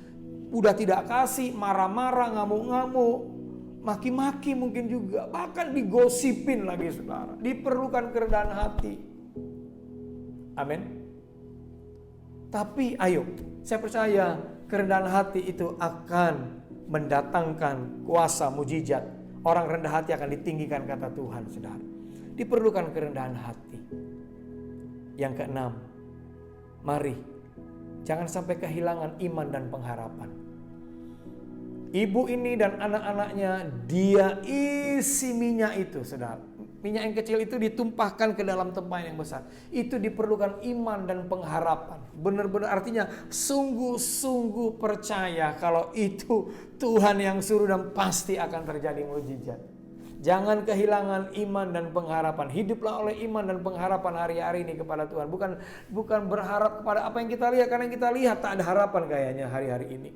Udah tidak kasih, marah-marah, ngamuk-ngamuk, maki-maki mungkin juga. Bahkan digosipin lagi, saudara. Diperlukan kerendahan hati. Amin. Tapi ayo, saya percaya kerendahan hati itu akan mendatangkan kuasa mujizat. Orang rendah hati akan ditinggikan kata Tuhan, saudara. Diperlukan kerendahan hati. Yang keenam, mari jangan sampai kehilangan iman dan pengharapan. Ibu ini dan anak-anaknya dia isi minyak itu, saudara. Minyak yang kecil itu ditumpahkan ke dalam tempayan yang besar. Itu diperlukan iman dan pengharapan. Benar-benar artinya sungguh-sungguh percaya kalau itu Tuhan yang suruh dan pasti akan terjadi mukjizat. Jangan kehilangan iman dan pengharapan. Hiduplah oleh iman dan pengharapan hari-hari ini kepada Tuhan. Bukan berharap kepada apa yang kita lihat. Karena yang kita lihat tak ada harapan kayaknya hari-hari ini.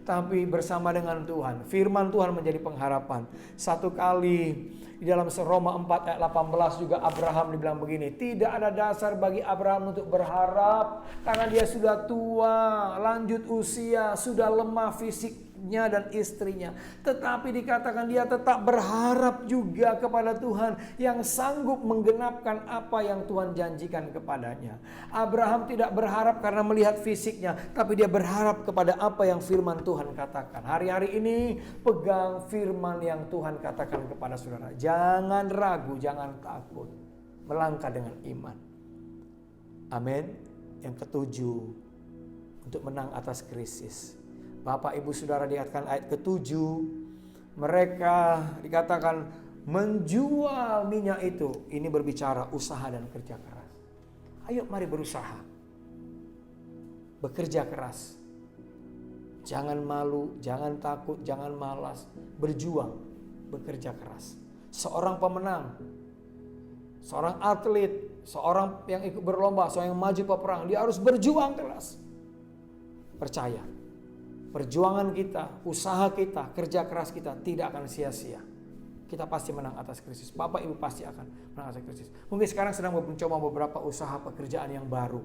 Tapi bersama dengan Tuhan. Firman Tuhan menjadi pengharapan. Satu kali di dalam Roma 4 ayat 18 juga Abraham dibilang begini. Tidak ada dasar bagi Abraham untuk berharap. Karena dia sudah tua, lanjut usia, sudah lemah fisiknya dan istrinya. Tetapi dikatakan dia tetap berharap juga kepada Tuhan yang sanggup menggenapkan apa yang Tuhan janjikan kepadanya. Abraham tidak berharap karena melihat fisiknya, tapi dia berharap kepada apa yang firman Tuhan katakan. Hari-hari ini pegang firman yang Tuhan katakan kepada saudara. Jangan ragu, jangan takut. Melangkah dengan iman. Amin. Yang ketujuh, untuk menang atas krisis. Bapak ibu saudara dikatakan ayat ketujuh, mereka dikatakan menjual minyak itu. Ini berbicara usaha dan kerja keras. Ayo mari berusaha. Bekerja keras. Jangan malu, jangan takut, jangan malas. Berjuang, bekerja keras. Seorang pemenang, seorang atlet, seorang yang ikut berlomba, seorang yang maju peperang, dia harus berjuang keras. Percaya. Perjuangan kita, usaha kita, kerja keras kita tidak akan sia-sia. Kita pasti menang atas krisis. Bapak ibu pasti akan menang atas krisis. Mungkin sekarang sedang mencoba beberapa usaha pekerjaan yang baru.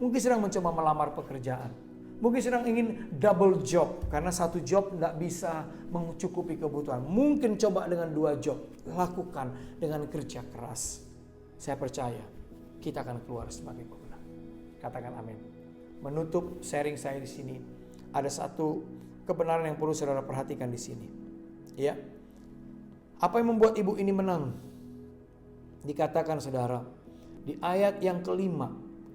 Mungkin sedang mencoba melamar pekerjaan. Mungkin sedang ingin double job. Karena satu job tidak bisa mencukupi kebutuhan. Mungkin coba dengan 2 job. Lakukan dengan kerja keras. Saya percaya kita akan keluar sebagai pemenang. Katakan amin. Menutup sharing saya di sini. Ada satu kebenaran yang perlu saudara perhatikan di sini. Ya. Apa yang membuat ibu ini menang? Dikatakan saudara, di ayat yang kelima,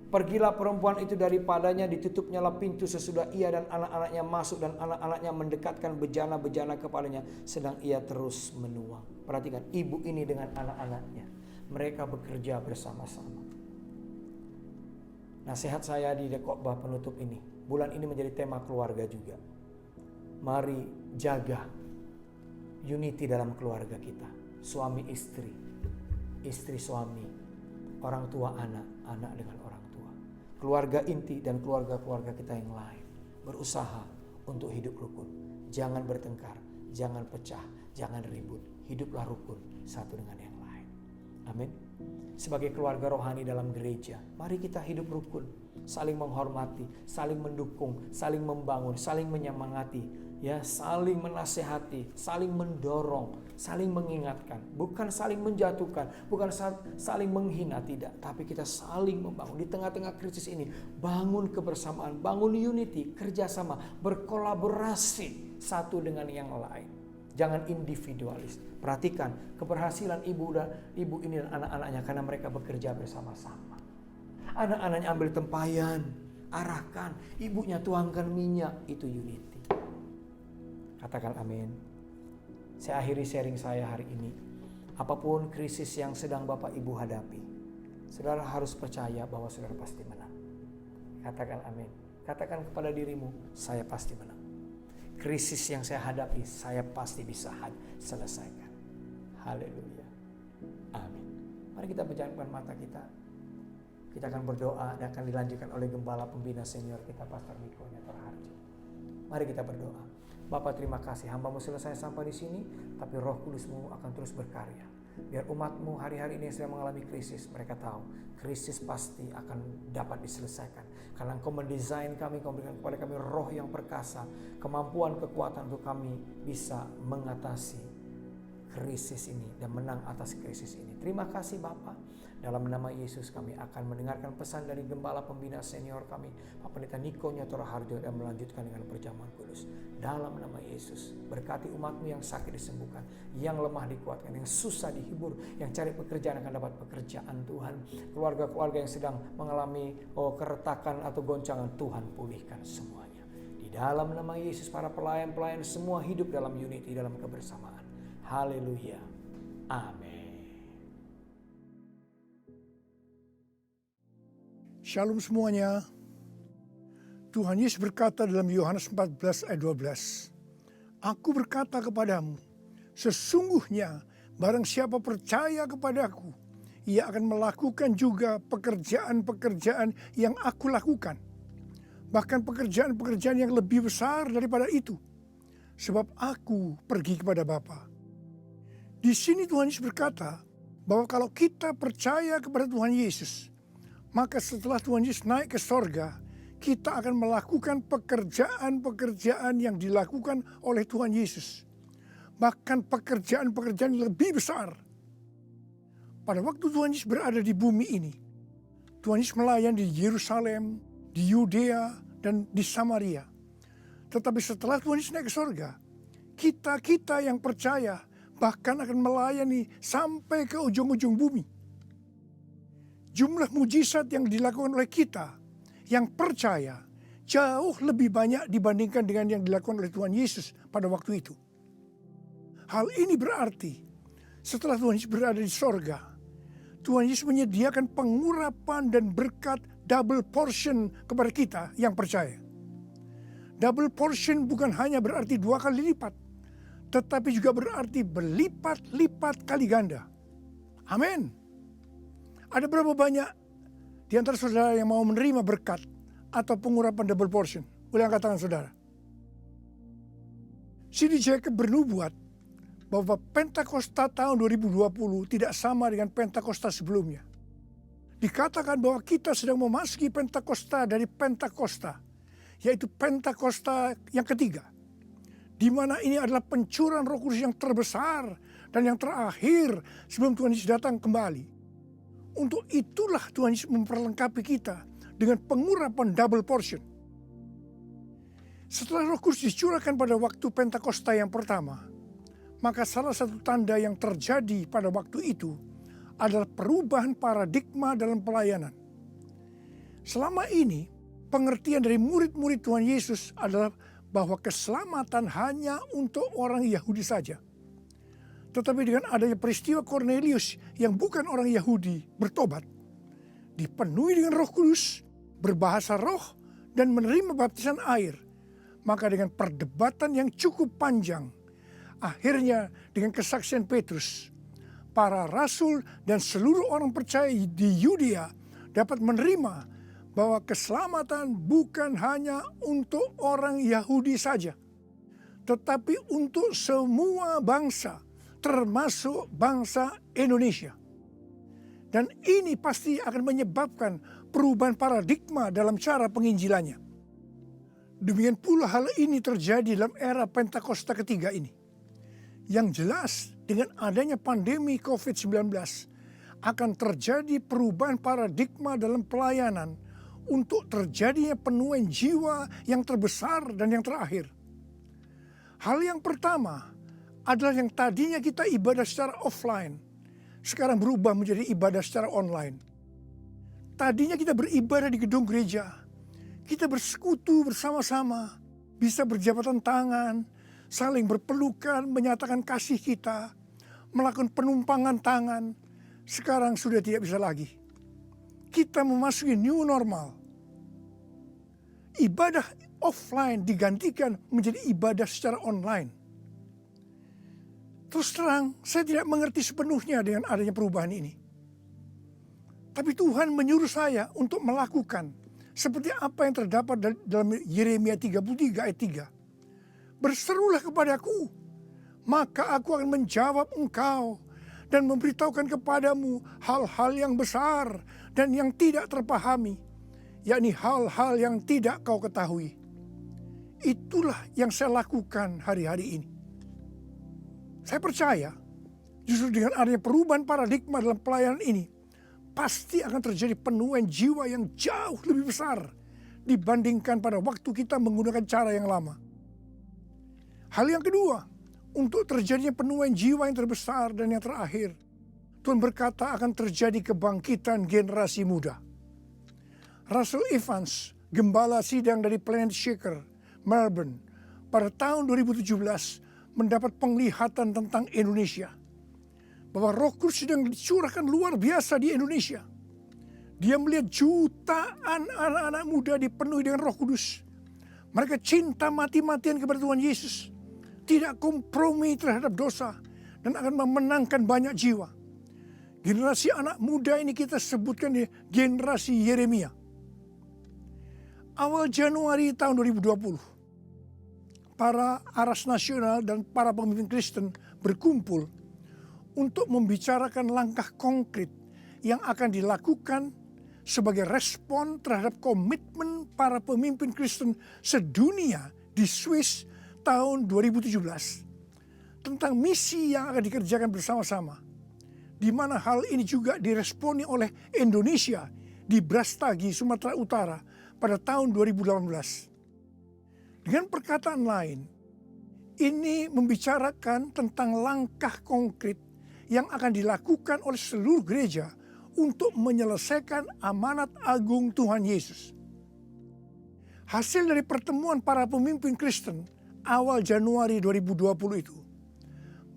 pergilah perempuan itu daripadanya, ditutupnyalah pintu sesudah ia dan anak-anaknya masuk dan anak-anaknya mendekatkan bejana-bejana kepadanya sedang ia terus menuang. Perhatikan, ibu ini dengan anak-anaknya, mereka bekerja bersama-sama. Nasihat saya di khotbah penutup ini, bulan ini menjadi tema keluarga juga. Mari jaga unity dalam keluarga kita. Suami istri, istri suami, orang tua anak, anak dengan orang tua. Keluarga inti dan keluarga-keluarga kita yang lain. Berusaha untuk hidup rukun. Jangan bertengkar, jangan pecah, jangan ribut. Hiduplah rukun satu dengan yang lain. Amin. Sebagai keluarga rohani dalam gereja, mari kita hidup rukun, saling menghormati, saling mendukung, saling membangun, saling menyemangati, ya, saling menasehati, saling mendorong, saling mengingatkan, bukan saling menjatuhkan, bukan saling menghina, tidak, tapi kita saling membangun di tengah-tengah krisis ini. Bangun kebersamaan, bangun unity, kerjasama, berkolaborasi satu dengan yang lain. Jangan individualis. Perhatikan keberhasilan ibu ini dan anak-anaknya karena mereka bekerja bersama-sama. Anak-anaknya ambil tempayan, arahkan, ibunya tuangkan minyak, itu unity. Katakan amin. Saya akhiri sharing saya hari ini. Apapun krisis yang sedang Bapak Ibu hadapi, saudara harus percaya bahwa saudara pasti menang. Katakan amin. Katakan kepada dirimu, saya pasti menang. Krisis yang saya hadapi, saya pasti bisa selesaikan. Haleluya. Amin. Mari kita pejamkan mata kita. Kita akan berdoa dan akan dilanjutkan oleh Gembala Pembina Senior kita, Pastor Niko Nyotorharjo. Mari kita berdoa. Bapa, terima kasih, hamba-Mu selesai sampai di sini, tapi Roh Kudus-Mu akan terus berkarya. Biar umat-Mu hari-hari ini yang sedang mengalami krisis, mereka tahu krisis pasti akan dapat diselesaikan. Karena Engkau mendesain kami, Engkau berikan kepada kami roh yang perkasa, kemampuan, kekuatan untuk kami bisa mengatasi krisis ini dan menang atas krisis ini. Terima kasih Bapa. Dalam nama Yesus kami akan mendengarkan pesan dari Gembala Pembina Senior kami, Pak Pendeta Niko Nyotorharjo, dan melanjutkan dengan perjamuan kudus. Dalam nama Yesus, berkati umat-Mu yang sakit disembuhkan, yang lemah dikuatkan, yang susah dihibur, yang cari pekerjaan akan dapat pekerjaan Tuhan. Keluarga-keluarga yang sedang mengalami keretakan atau goncangan, Tuhan pulihkan semuanya. Di dalam nama Yesus, para pelayan-pelayan semua hidup dalam unity, dalam kebersamaan. Haleluya. Amin. Shalom semuanya. Tuhan Yesus berkata dalam Yohanes 14 ayat 12, Aku berkata kepadamu, sesungguhnya barang siapa percaya kepadaku, ia akan melakukan juga pekerjaan-pekerjaan yang aku lakukan. Bahkan pekerjaan-pekerjaan yang lebih besar daripada itu. Sebab aku pergi kepada Bapa. Di sini Tuhan Yesus berkata bahwa kalau kita percaya kepada Tuhan Yesus, maka setelah Tuhan Yesus naik ke sorga, kita akan melakukan pekerjaan-pekerjaan yang dilakukan oleh Tuhan Yesus. Bahkan pekerjaan-pekerjaan yang lebih besar. Pada waktu Tuhan Yesus berada di bumi ini, Tuhan Yesus melayani di Yerusalem, di Yudea, dan di Samaria. Tetapi setelah Tuhan Yesus naik ke sorga, kita yang percaya bahkan akan melayani sampai ke ujung-ujung bumi. Jumlah mujizat yang dilakukan oleh kita yang percaya jauh lebih banyak dibandingkan dengan yang dilakukan oleh Tuhan Yesus pada waktu itu. Hal ini berarti setelah Tuhan Yesus berada di sorga, Tuhan Yesus menyediakan pengurapan dan berkat double portion kepada kita yang percaya. Double portion bukan hanya berarti 2 kali lipat, tetapi juga berarti berlipat-lipat kali ganda. Amin. Ada berapa banyak di antara saudara yang mau menerima berkat atau pengurapan double portion? Boleh angkat tangan saudara. C.D. Jacob bernubuat bahwa Pentakosta tahun 2020 tidak sama dengan Pentakosta sebelumnya. Dikatakan bahwa kita sedang memasuki Pentakosta dari Pentakosta, yaitu Pentakosta yang ketiga, di mana ini adalah pencurahan Roh Kudus yang terbesar dan yang terakhir sebelum Tuhan Yesus datang kembali. Untuk itulah Tuhan Yesus memperlengkapi kita dengan pengurapan double portion. Setelah Roh Kudus dicurahkan pada waktu Pentakosta yang pertama, maka salah satu tanda yang terjadi pada waktu itu adalah perubahan paradigma dalam pelayanan. Selama ini, pengertian dari murid-murid Tuhan Yesus adalah bahwa keselamatan hanya untuk orang Yahudi saja. Tetapi dengan adanya peristiwa Cornelius yang bukan orang Yahudi bertobat, dipenuhi dengan Roh Kudus, berbahasa roh, dan menerima baptisan air, maka dengan perdebatan yang cukup panjang, akhirnya dengan kesaksian Petrus, para rasul dan seluruh orang percaya di Yudea dapat menerima bahwa keselamatan bukan hanya untuk orang Yahudi saja, tetapi untuk semua bangsa, termasuk bangsa Indonesia. Dan ini pasti akan menyebabkan perubahan paradigma dalam cara penginjilannya. Demikian pula hal ini terjadi dalam era Pentakosta ketiga ini. Yang jelas dengan adanya pandemi COVID-19 akan terjadi perubahan paradigma dalam pelayanan untuk terjadinya penuaian jiwa yang terbesar dan yang terakhir. Hal yang pertama adalah yang tadinya kita ibadah secara offline, sekarang berubah menjadi ibadah secara online. Tadinya kita beribadah di gedung gereja, kita bersekutu bersama-sama, bisa berjabatan tangan, saling berpelukan, menyatakan kasih kita, melakukan penumpangan tangan. Sekarang sudah tidak bisa lagi. Kita memasuki new normal. Ibadah offline digantikan menjadi ibadah secara online. Terus terang, saya tidak mengerti sepenuhnya dengan adanya perubahan ini. Tapi Tuhan menyuruh saya untuk melakukan seperti apa yang terdapat dalam Yeremia 33 ayat 3. Berserulah kepadaku, maka aku akan menjawab engkau dan memberitahukan kepadamu hal-hal yang besar dan yang tidak terpahami, yakni hal-hal yang tidak kau ketahui. Itulah yang saya lakukan hari-hari ini. Saya percaya justru dengan adanya perubahan paradigma dalam pelayanan ini, pasti akan terjadi penuaian jiwa yang jauh lebih besar dibandingkan pada waktu kita menggunakan cara yang lama. Hal yang kedua, untuk terjadinya penuaian jiwa yang terbesar dan yang terakhir, Tuhan berkata akan terjadi kebangkitan generasi muda. Russell Evans, gembala sidang dari Planet Shaker, Melbourne, pada tahun 2017 mendapat penglihatan tentang Indonesia. Bahwa Roh Kudus sedang dicurahkan luar biasa di Indonesia. Dia melihat jutaan anak-anak muda dipenuhi dengan Roh Kudus. Mereka cinta mati-matian kepada Tuhan Yesus. Tidak kompromi terhadap dosa. Dan akan memenangkan banyak jiwa. Generasi anak muda ini kita sebutkan di generasi Yeremia. Awal Januari tahun 2020. Para aras nasional dan para pemimpin Kristen berkumpul untuk membicarakan langkah konkret yang akan dilakukan sebagai respon terhadap komitmen para pemimpin Kristen sedunia di Swiss tahun 2017 tentang misi yang akan dikerjakan bersama-sama, di mana hal ini juga diresponi oleh Indonesia di Brastagi, Sumatera Utara pada tahun 2018. Dengan perkataan lain, ini membicarakan tentang langkah konkret yang akan dilakukan oleh seluruh gereja untuk menyelesaikan amanat agung Tuhan Yesus. Hasil dari pertemuan para pemimpin Kristen awal Januari 2020 itu,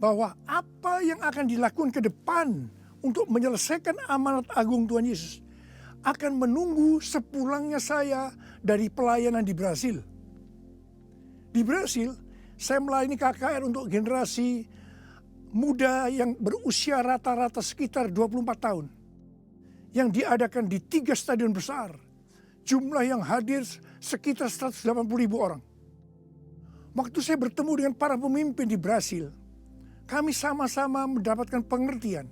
bahwa apa yang akan dilakukan ke depan untuk menyelesaikan amanat agung Tuhan Yesus akan menunggu sepulangnya saya dari pelayanan di Brasil. Di Brasil, saya melayani KKR untuk generasi muda yang berusia rata-rata sekitar 24 tahun. Yang diadakan di 3 stadion besar. Jumlah yang hadir sekitar 180.000 orang. Waktu saya bertemu dengan para pemimpin di Brasil, kami sama-sama mendapatkan pengertian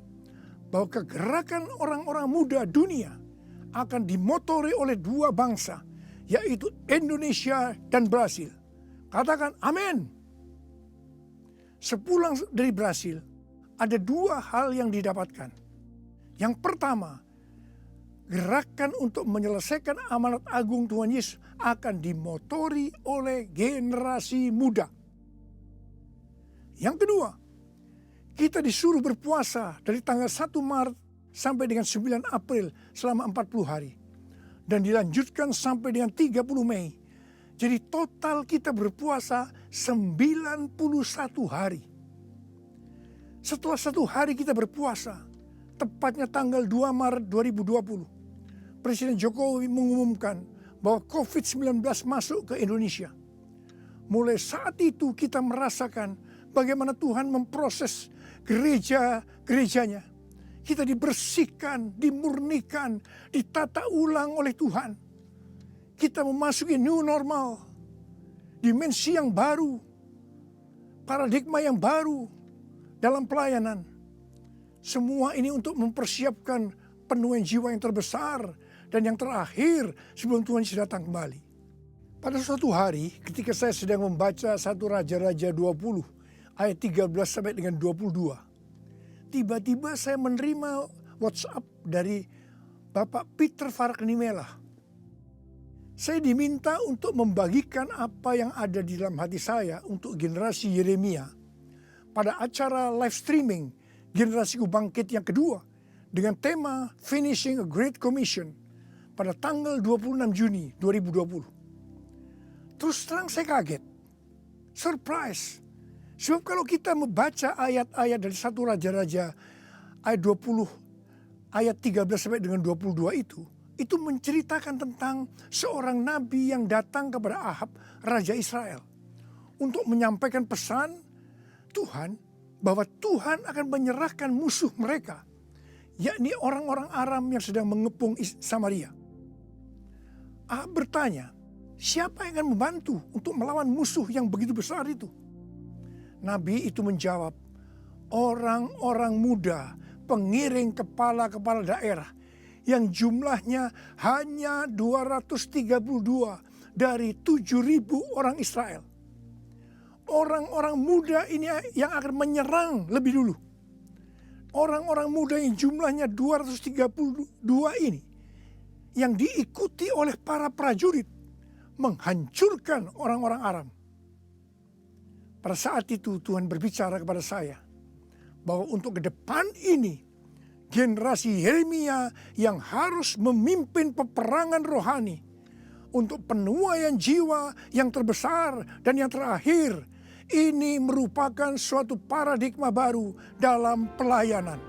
bahwa kegerakan orang-orang muda dunia akan dimotori oleh 2 bangsa, yaitu Indonesia dan Brasil. Katakan amin. Sepulang dari Brasil, ada 2 hal yang didapatkan. Yang pertama, gerakan untuk menyelesaikan amanat agung Tuhan Yesus akan dimotori oleh generasi muda. Yang kedua, kita disuruh berpuasa dari tanggal 1 Maret sampai dengan 9 April selama 40 hari. Dan dilanjutkan sampai dengan 30 Mei. Jadi total kita berpuasa 91 hari. Setelah 1 hari kita berpuasa, tepatnya tanggal 2 Maret 2020, Presiden Jokowi mengumumkan bahwa COVID-19 masuk ke Indonesia. Mulai saat itu kita merasakan bagaimana Tuhan memproses gerejanya. Kita dibersihkan, dimurnikan, ditata ulang oleh Tuhan. Kita memasuki new normal, dimensi yang baru, paradigma yang baru dalam pelayanan. Semua ini untuk mempersiapkan penuaian jiwa yang terbesar dan yang terakhir sebelum Tuhan Yesus datang kembali. Pada suatu hari ketika saya sedang membaca 1 Raja-Raja 20 ayat 13 sampai dengan 22. Tiba-tiba saya menerima WhatsApp dari Bapak Peter Faraknimela. Saya diminta untuk membagikan apa yang ada di dalam hati saya untuk generasi Yeremia pada acara live streaming Generasiku Bangkit yang kedua dengan tema Finishing a Great Commission pada tanggal 26 Juni 2020. Terus terang saya kaget, surprise. Sebab kalau kita membaca ayat-ayat dari 1 Raja-Raja ayat 20, ayat 13 sampai dengan 22 itu menceritakan tentang seorang nabi yang datang kepada Ahab, Raja Israel. Untuk menyampaikan pesan Tuhan bahwa Tuhan akan menyerahkan musuh mereka, yakni orang-orang Aram yang sedang mengepung Samaria. Ahab bertanya, siapa yang akan membantu untuk melawan musuh yang begitu besar itu? Nabi itu menjawab, orang-orang muda, pengiring kepala-kepala daerah yang jumlahnya hanya 232 dari 7.000 orang Israel. Orang-orang muda ini yang akan menyerang lebih dulu. Orang-orang muda yang jumlahnya 232 ini yang diikuti oleh para prajurit menghancurkan orang-orang Aram. Pada saat itu Tuhan berbicara kepada saya bahwa untuk ke depan ini generasi Yeremia yang harus memimpin peperangan rohani untuk penuaian jiwa yang terbesar dan yang terakhir. Ini merupakan suatu paradigma baru dalam pelayanan.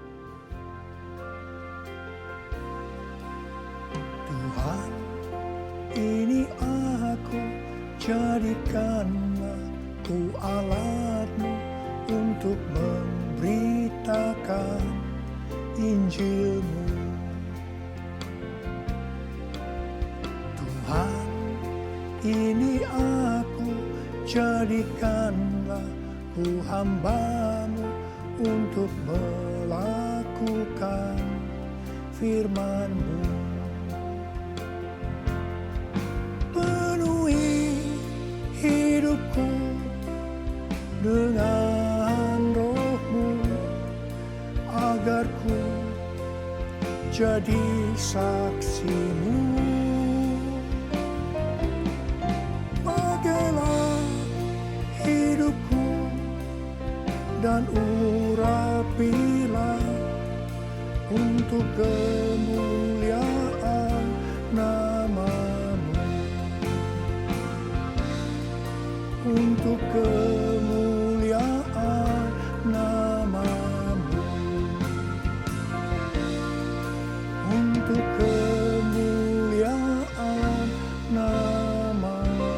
ini aku, jadikanlah ku alatmu untuk memberitakan Injilmu. Tuhan, ini aku, jadikanlah ku hamba-Mu untuk melakukan firman-Mu. Penuhi hidupku dengan Roh-Mu, agar ku jadi saksi-Mu. Pakailah hidupku dan urapilah untuk kemuliaan nama-Mu, untuk kemuliaan nama-Mu, untuk kemuliaan nama-Mu.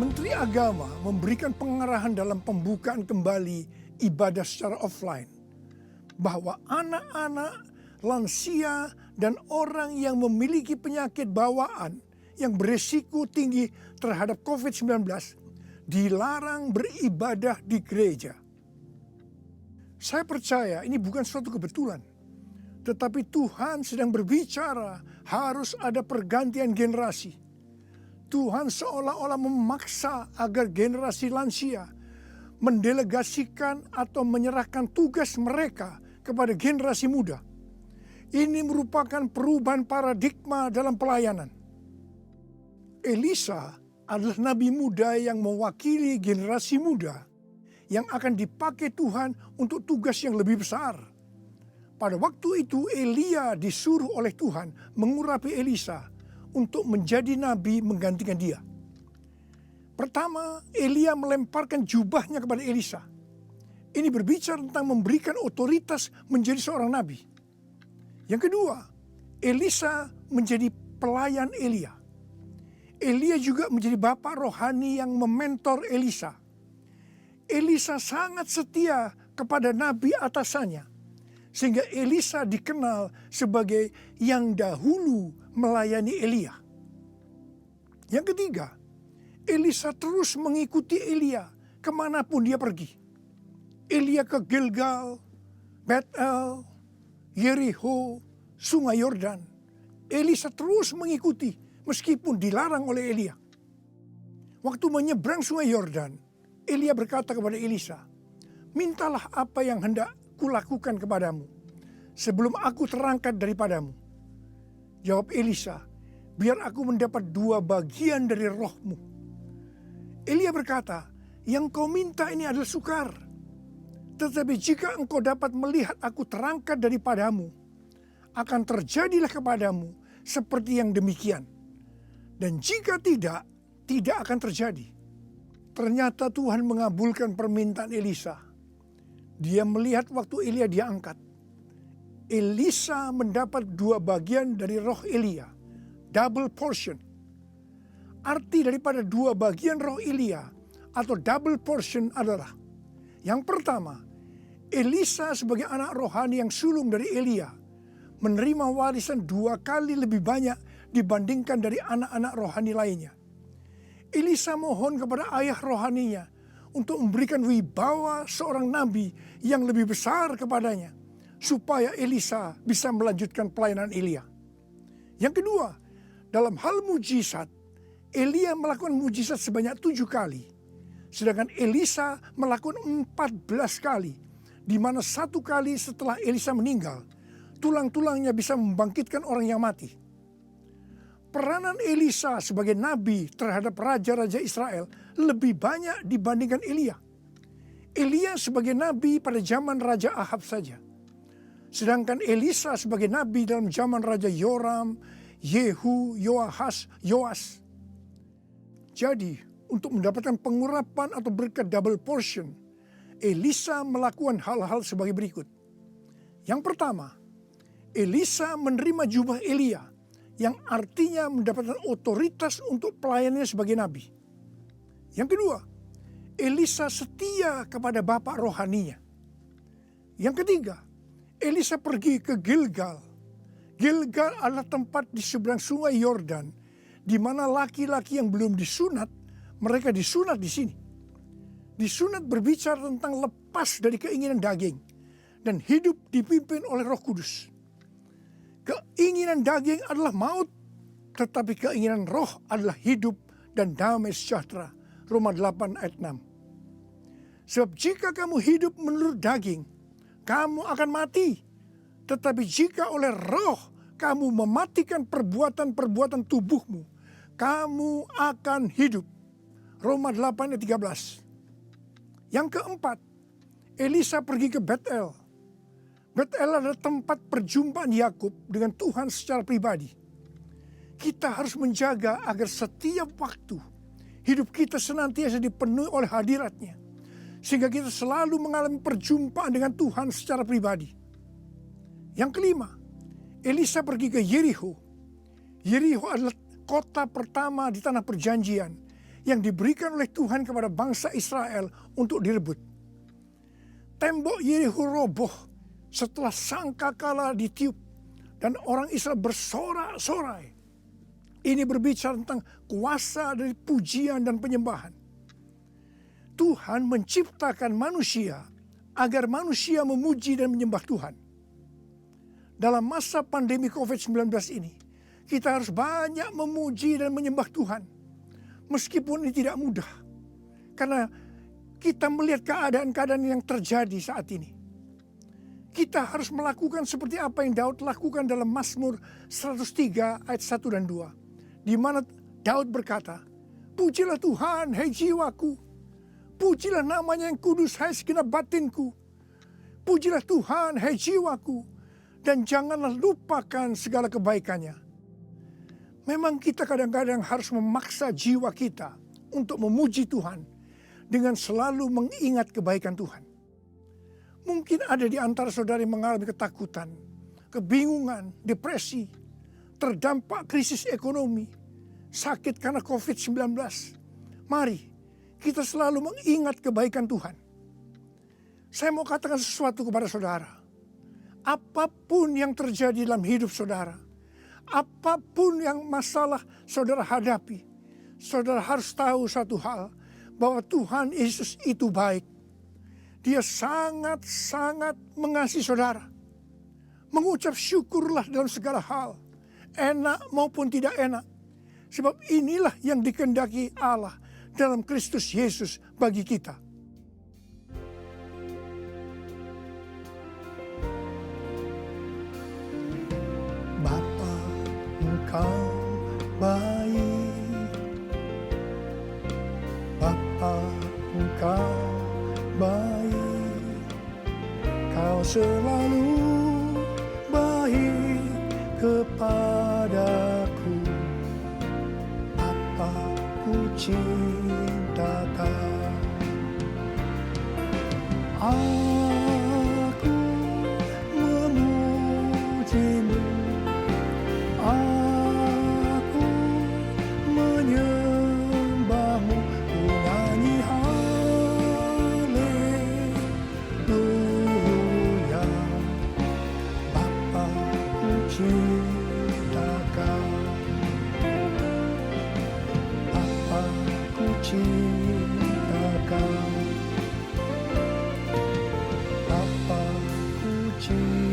Menteri Agama memberikan pengarahan dalam pembukaan kembali ibadah secara offline, bahwa anak-anak, lansia, dan orang yang memiliki penyakit bawaan yang berisiko tinggi terhadap COVID-19 dilarang beribadah di gereja. Saya percaya ini bukan suatu kebetulan, tetapi Tuhan sedang berbicara harus ada pergantian generasi. Tuhan seolah-olah memaksa agar generasi lansia mendelegasikan atau menyerahkan tugas mereka kepada generasi muda. Ini merupakan perubahan paradigma dalam pelayanan. Elisa adalah nabi muda yang mewakili generasi muda yang akan dipakai Tuhan untuk tugas yang lebih besar. Pada waktu itu Elia disuruh oleh Tuhan mengurapi Elisa untuk menjadi nabi menggantikan dia. Pertama, Elia melemparkan jubahnya kepada Elisa. Ini berbicara tentang memberikan otoritas menjadi seorang nabi. Yang kedua, Elisa menjadi pelayan Elia. Elia juga menjadi bapak rohani yang mementor Elisa. Elisa sangat setia kepada nabi atasannya, sehingga Elisa dikenal sebagai yang dahulu melayani Elia. Yang ketiga, Elisa terus mengikuti Elia kemanapun dia pergi. Elia ke Gilgal, Betel, Yericho, Sungai Yordan. Elisa terus mengikuti meskipun dilarang oleh Elia. Waktu menyeberang Sungai Yordan, Elia berkata kepada Elisa, "Mintalah apa yang hendak kulakukan kepadamu sebelum aku terangkat daripadamu." Jawab Elisa, "Biar aku mendapat 2 bagian dari rohmu." Elia berkata, "Yang kau minta ini adalah sukar. Tetapi jika engkau dapat melihat aku terangkat daripadamu, akan terjadilah kepadamu seperti yang demikian. Dan jika tidak, tidak akan terjadi." Ternyata Tuhan mengabulkan permintaan Elisa. Dia melihat waktu Elia diangkat. Elisa mendapat 2 bagian dari roh Elia, double portion. Arti daripada 2 bagian roh Elia atau double portion adalah, yang pertama, Elisa sebagai anak rohani yang sulung dari Elia menerima warisan 2 kali lebih banyak dibandingkan dari anak-anak rohani lainnya. Elisa mohon kepada ayah rohaninya untuk memberikan wibawa seorang nabi yang lebih besar kepadanya, supaya Elisa bisa melanjutkan pelayanan Elia. Yang kedua, dalam hal mujizat, Elia melakukan mujizat sebanyak 7 kali. Sedangkan Elisa melakukan 14 kali. Di mana 1 kali setelah Elisa meninggal, tulang-tulangnya bisa membangkitkan orang yang mati. Peranan Elisa sebagai nabi terhadap raja-raja Israel lebih banyak dibandingkan Elia. Elia sebagai nabi pada zaman Raja Ahab saja. Sedangkan Elisa sebagai nabi dalam zaman Raja Yoram, Yehu, Yoahas, Yoas. Jadi, untuk mendapatkan pengurapan atau berkat double portion, Elisa melakukan hal-hal sebagai berikut. Yang pertama, Elisa menerima jubah Elia, yang artinya mendapatkan otoritas untuk pelayanannya sebagai nabi. Yang kedua, Elisa setia kepada bapak rohaninya. Yang ketiga, Elisa pergi ke Gilgal. Gilgal adalah tempat di seberang sungai Yordan, di mana laki-laki yang belum disunat, mereka disunat di sini. Disunat berbicara tentang lepas dari keinginan daging dan hidup dipimpin oleh Roh Kudus. Keinginan daging adalah maut, tetapi keinginan roh adalah hidup dan damai sejahtera. Roma 8 ayat 6. Sebab jika kamu hidup menurut daging, kamu akan mati. Tetapi jika oleh roh kamu mematikan perbuatan-perbuatan tubuhmu, kamu akan hidup. Roma 8 ayat 13. Yang keempat, Elisa pergi ke Betel. Betel adalah tempat perjumpaan Yakub dengan Tuhan secara pribadi. Kita harus menjaga agar setiap waktu hidup kita senantiasa dipenuhi oleh hadirat-Nya, sehingga kita selalu mengalami perjumpaan dengan Tuhan secara pribadi. Yang kelima, Elisa pergi ke Yeriko. Yeriko adalah kota pertama di tanah perjanjian yang diberikan oleh Tuhan kepada bangsa Israel untuk direbut. Tembok Yeriko roboh setelah sangkakala ditiup dan orang Israel bersorak-sorai. Ini berbicara tentang kuasa dari pujian dan penyembahan. Tuhan menciptakan manusia agar manusia memuji dan menyembah Tuhan. Dalam masa pandemi COVID-19 ini, kita harus banyak memuji dan menyembah Tuhan. Meskipun ini tidak mudah, karena kita melihat keadaan-keadaan yang terjadi saat ini. Kita harus melakukan seperti apa yang Daud lakukan dalam Mazmur 103 ayat 1 dan 2. Di mana Daud berkata, "Pujilah Tuhan, hai jiwaku. Pujilah namanya yang kudus, hai segenap batinku. Pujilah Tuhan, hai jiwaku. Dan janganlah lupakan segala kebaikannya." Memang kita kadang-kadang harus memaksa jiwa kita untuk memuji Tuhan dengan selalu mengingat kebaikan Tuhan. Mungkin ada di antara saudara yang mengalami ketakutan, kebingungan, depresi, terdampak krisis ekonomi, sakit karena COVID-19. Mari kita selalu mengingat kebaikan Tuhan. Saya mau katakan sesuatu kepada saudara. Apapun yang terjadi dalam hidup saudara, apapun yang masalah saudara hadapi, saudara harus tahu satu hal, bahwa Tuhan Yesus itu baik. Dia sangat-sangat mengasihi saudara. Mengucap syukurlah dalam segala hal, enak maupun tidak enak. Sebab inilah yang dikehendaki Allah dalam Kristus Yesus bagi kita. Bapa, Engkau baik. Bapa, Engkau baik. Kau selalu baik kepadaku. Apa ku cintakan. Aku memujimu. Aku menyembahmu. Ku nyanyi haleluya. Bapa ku cintakan. Bapa ku cintakan. Bapa ku cintakan.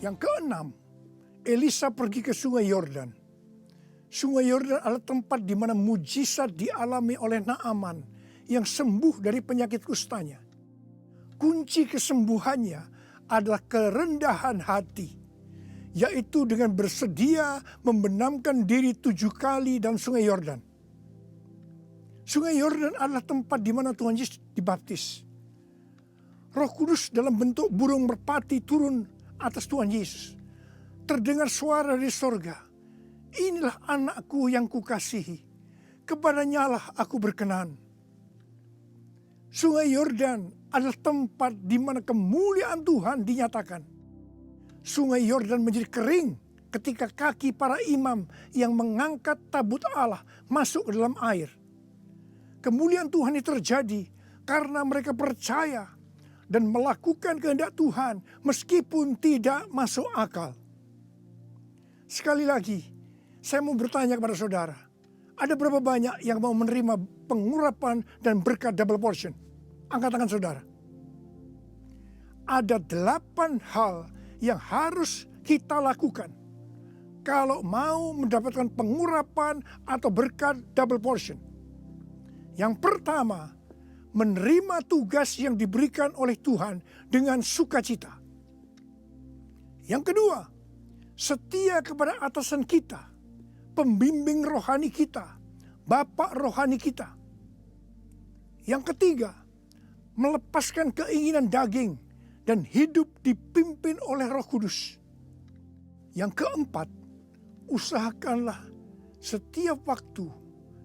Yang keenam, Elisa pergi ke sungai Yordan. Sungai Yordan adalah tempat di mana mujizat dialami oleh Naaman yang sembuh dari penyakit kustanya. Kunci kesembuhannya adalah kerendahan hati, yaitu dengan bersedia membenamkan diri 7 kali dalam sungai Yordan. Sungai Yordan adalah tempat di mana Tuhan Yesus dibaptis. Roh Kudus dalam bentuk burung merpati turun atas Tuhan Yesus. Terdengar suara dari sorga, "Inilah anakku yang kukasihi, kepadanya lah aku berkenan." Sungai Yordan adalah tempat di mana kemuliaan Tuhan dinyatakan. Sungai Yordan menjadi kering ketika kaki para imam yang mengangkat tabut Allah masuk ke dalam air. Kemuliaan Tuhan ini terjadi karena mereka percaya dan melakukan kehendak Tuhan meskipun tidak masuk akal. Sekali lagi, saya mau bertanya kepada saudara, ada berapa banyak yang mau menerima pengurapan dan berkat double portion? Angkat tangan saudara. Ada 8 hal yang harus kita lakukan kalau mau mendapatkan pengurapan atau berkat double portion. Yang pertama, menerima tugas yang diberikan oleh Tuhan dengan sukacita. Yang kedua, setia kepada atasan kita, pembimbing rohani kita, bapak rohani kita. Yang ketiga, melepaskan keinginan daging dan hidup dipimpin oleh Roh Kudus. Yang keempat, usahakanlah setiap waktu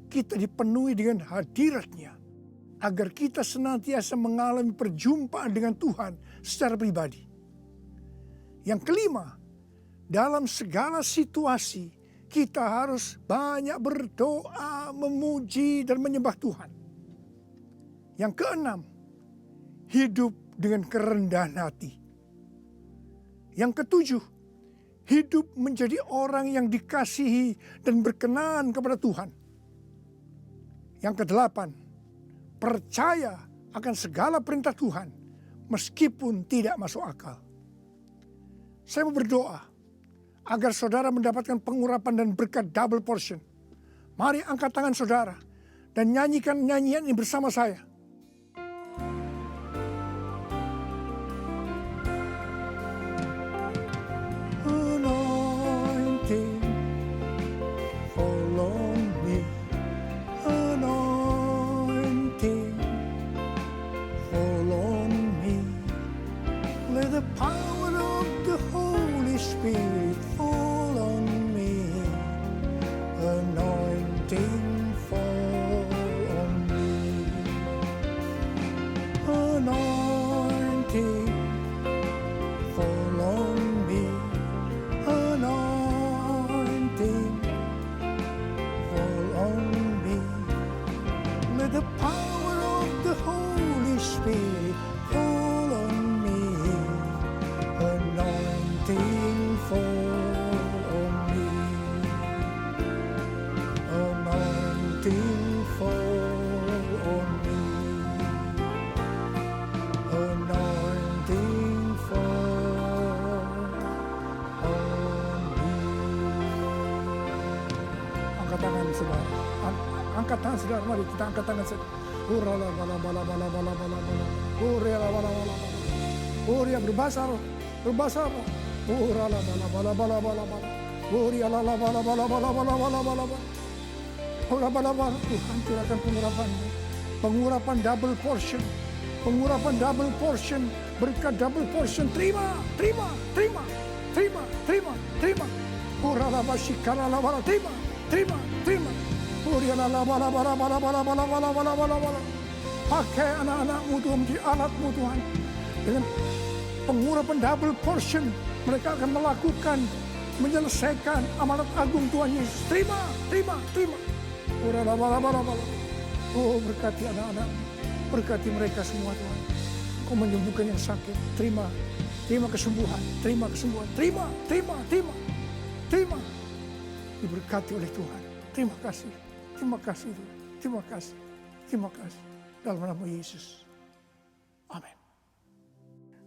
kita dipenuhi dengan hadirat-Nya, agar kita senantiasa mengalami perjumpaan dengan Tuhan secara pribadi. Yang kelima, dalam segala situasi kita harus banyak berdoa, memuji dan menyembah Tuhan. Yang keenam, hidup dengan kerendahan hati. Yang ketujuh, hidup menjadi orang yang dikasihi dan berkenan kepada Tuhan. Yang kedelapan, percaya akan segala perintah Tuhan meskipun tidak masuk akal. Saya mau berdoa agar saudara mendapatkan pengurapan dan berkat double portion. Mari angkat tangan saudara dan nyanyikan nyanyian ini bersama saya. Anointing, follow me. Anointing, follow me. Let the power of the Holy Spirit fall on me. Anointing, fall on me. Anointing, fall on me. Anointing, fall on me. Let the power of the Holy Spirit fall on me. Anointing, fall on me. Anointing, fall on me. Anointing, fall on me. Angkat tangan saudara. Angkat tangan saudara. Mari kita angkat tangan saudara. Urala bala bala bala bala bala bala. Urala bala bala bala. Uria berbahasa roh. Berbahasa roh. Urala bala bala bala bala bala. Uria la la bala bala bala bala bala bala bala. Ura bala bala. Tuhan curahkan pengurapan. Pengurapan double portion. Pengurapan double portion. Berkat double portion. Terima. Terima. Terima. Terima. Terima. Terima. Urala basikala la bala. Terima. Terima. Terima. Uria la la bala bala bala bala bala bala bala bala bala. Pakai anak-anakmu Tuhan menjadi alatmu Tuhan. Dengan pengurapan double portion, mereka akan melakukan, menyelesaikan amanat agung Tuhan Yesus. Terima, terima, terima. Oh, berkati anak-anak, berkati mereka semua Tuhan. Kau menyembuhkan yang sakit. Terima, terima kesembuhan, terima kesembuhan, terima, terima, terima, terima. Diberkati oleh Tuhan. Terima kasih, terima kasih Tuhan. Terima kasih, terima kasih. Dalam nama Yesus. Amin.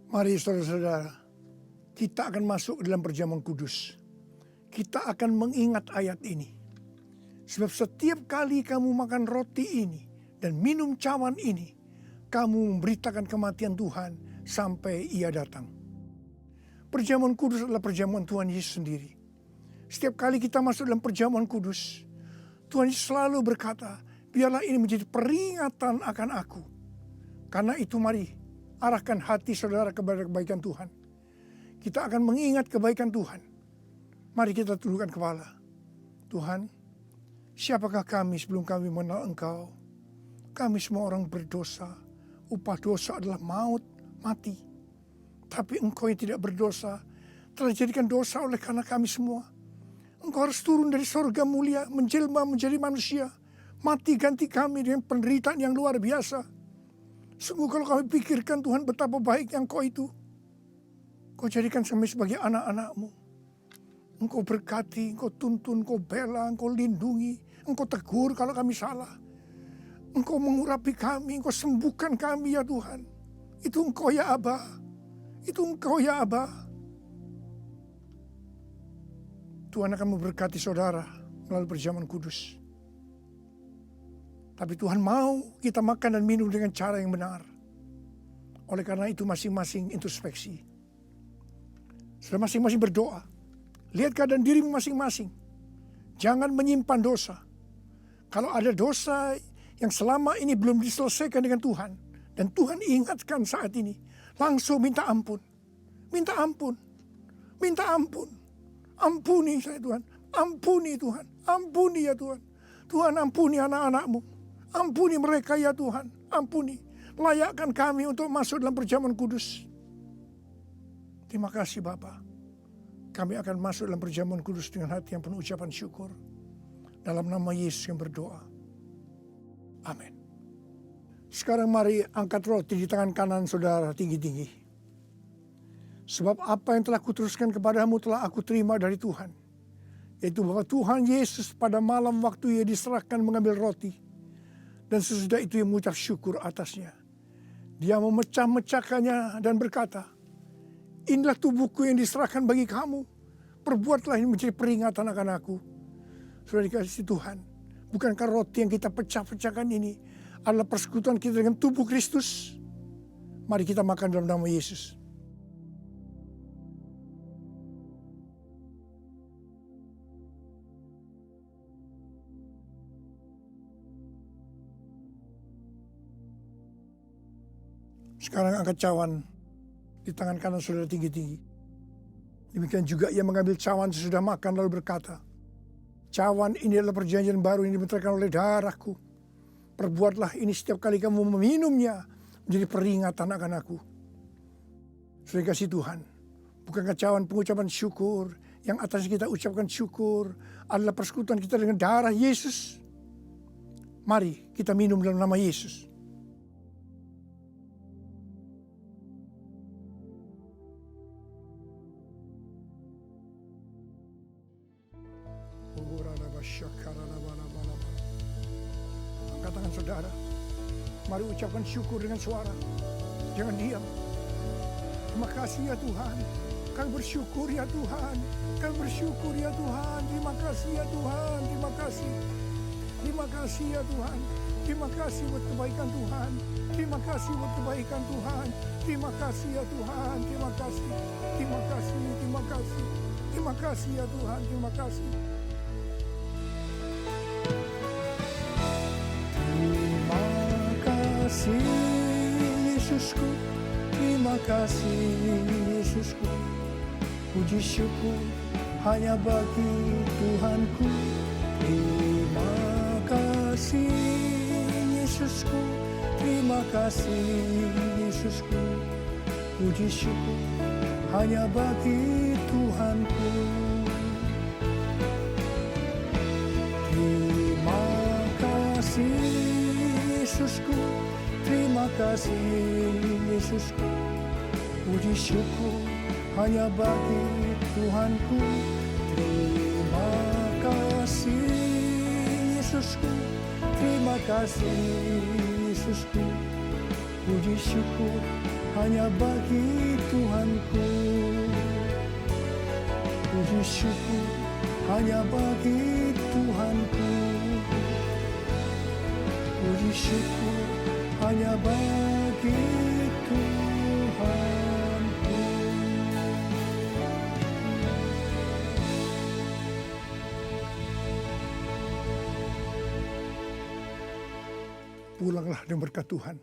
Mari saudara-saudara, kita akan masuk ke dalam perjamuan kudus. Kita akan mengingat ayat ini. Sebab setiap kali kamu makan roti ini dan minum cawan ini, kamu memberitakan kematian Tuhan sampai Ia datang. Perjamuan kudus adalah perjamuan Tuhan Yesus sendiri. Setiap kali kita masuk dalam perjamuan kudus, Tuhan Yesus selalu berkata, biarlah ini menjadi peringatan akan aku. Karena itu mari arahkan hati saudara kepada kebaikan Tuhan. Kita akan mengingat kebaikan Tuhan. Mari kita tundukkan kepala. Tuhan, siapakah kami sebelum kami mengenal Engkau? Kami semua orang berdosa, upah dosa adalah maut, mati. Tapi Engkau yang tidak berdosa telah dijadikan dosa oleh karena kami semua. Engkau harus turun dari sorga mulia, menjelma menjadi manusia, mati ganti kami dengan penderitaan yang luar biasa. Sungguh kalau kami pikirkan Tuhan betapa baiknya Engkau itu. Kau jadikan kami sebagai anak-anak-Mu. Engkau berkati, Engkau tuntun, Engkau bela, Engkau lindungi, Engkau tegur kalau kami salah. Engkau mengurapi kami, Engkau sembuhkan kami ya Tuhan. Itu Engkau ya Aba. Itu Engkau ya Aba. Tuhan akan memberkati saudara melalui perjamuan kudus. Tapi Tuhan mau kita makan dan minum dengan cara yang benar. Oleh karena itu masing-masing introspeksi. Sudah masing-masing berdoa. Lihat keadaan dirimu masing-masing. Jangan menyimpan dosa. Kalau ada dosa yang selama ini belum diselesaikan dengan Tuhan, dan Tuhan ingatkan saat ini, langsung minta ampun. Minta ampun. Minta ampun. Ampuni saya Tuhan. Ampuni Tuhan. Ampuni ya Tuhan. Tuhan ampuni anak-anak-Mu. Ampuni mereka ya Tuhan. Ampuni. Layakkan kami untuk masuk dalam perjamuan kudus. Terima kasih Bapa. Kami akan masuk dalam perjamuan kudus dengan hati yang penuh ucapan syukur. Dalam nama Yesus yang berdoa. Amin. Sekarang mari angkat roti di tangan kanan saudara tinggi-tinggi. Sebab apa yang telah kuteruskan kepadamu telah aku terima dari Tuhan. Yaitu bahwa Tuhan Yesus pada malam waktu ia diserahkan mengambil roti. Dan sesudah itu ia mengucap syukur atasnya. Dia memecah-mecahkannya dan berkata, inilah tubuhku yang diserahkan bagi kamu. Perbuatlah ini menjadi peringatan akan aku. Sudah dikasih Tuhan. Bukankah roti yang kita pecah-pecahkan ini adalah persekutuan kita dengan tubuh Kristus? Mari kita makan dalam nama Yesus. Sekarang angkat cawan di tangan kanan saudara tinggi-tinggi. Demikian juga ia mengambil cawan sesudah makan lalu berkata, cawan ini adalah perjanjian baru yang dibenterkan oleh darahku. Perbuatlah ini setiap kali kamu meminumnya menjadi peringatan akan aku. Sudah kasih Tuhan, bukankah cawan pengucapan syukur yang atas kita ucapkan syukur adalah persekutuan kita dengan darah Yesus? Mari kita minum dalam nama Yesus. Angkat tangan saudara. Mari ucapkan syukur dengan suara. Jangan diam. Terima kasih ya Tuhan. Kami bersyukur ya Tuhan. Kami bersyukur ya Tuhan. Terima kasih ya Tuhan. Terima kasih. Terima kasih ya Tuhan. Terima kasih buat kebaikan Tuhan. Terima kasih buat kebaikan Tuhan. Terima kasih ya Tuhan. Terima kasih. Terima kasih. Terima kasih. Terima kasih ya Tuhan. Terima kasih. Terima kasih Yesusku, terima kasih Yesusku. Puji syukur hanya bagi Tuhanku. Terima kasih Yesusku, terima kasih Yesusku. Puji syukur hanya bagi Tuhanku. Terima kasih Yesusku, terima kasih Yesusku. Puji syukur hanya bagi Tuhanku. Terima kasih Yesusku, terima kasih Yesusku. Puji syukur hanya bagi Tuhanku. Puji syukur hanya bagi Tuhanku. Puji syukur hanya bagi Tuhanku. Pulanglah dengan berkat Tuhan.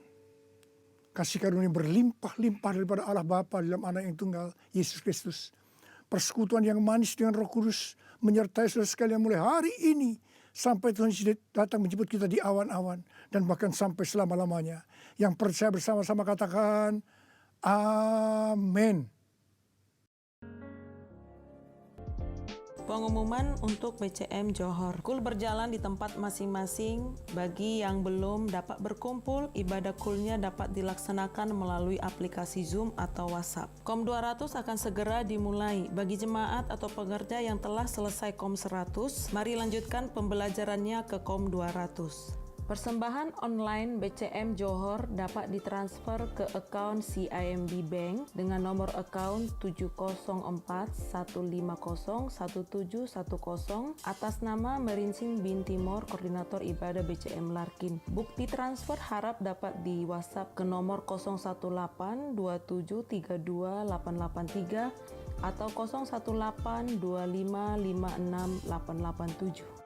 Kasih karunia berlimpah-limpah daripada Allah Bapa dalam Anak yang tunggal, Yesus Kristus. Persekutuan yang manis dengan Roh Kudus menyertai saudara sekalian mulai hari ini sampai Tuhan Yesus datang menjemput kita di awan-awan, dan bahkan sampai selama-lamanya. Yang percaya bersama-sama katakan, amin. Pengumuman untuk BCM Johor. Kul berjalan di tempat masing-masing. Bagi yang belum dapat berkumpul, ibadah kulnya dapat dilaksanakan melalui aplikasi Zoom atau WhatsApp. KOM 200 akan segera dimulai. Bagi jemaat atau pekerja yang telah selesai KOM 100, mari lanjutkan pembelajarannya ke KOM 200. Persembahan online BCM Johor dapat ditransfer ke akaun CIMB Bank dengan nomor akaun 704-150-1710 atas nama Merinsing bin Timor, Koordinator Ibadah BCM Larkin. Bukti transfer harap dapat di WhatsApp ke nomor 018-2732-883 atau 018-2556-887.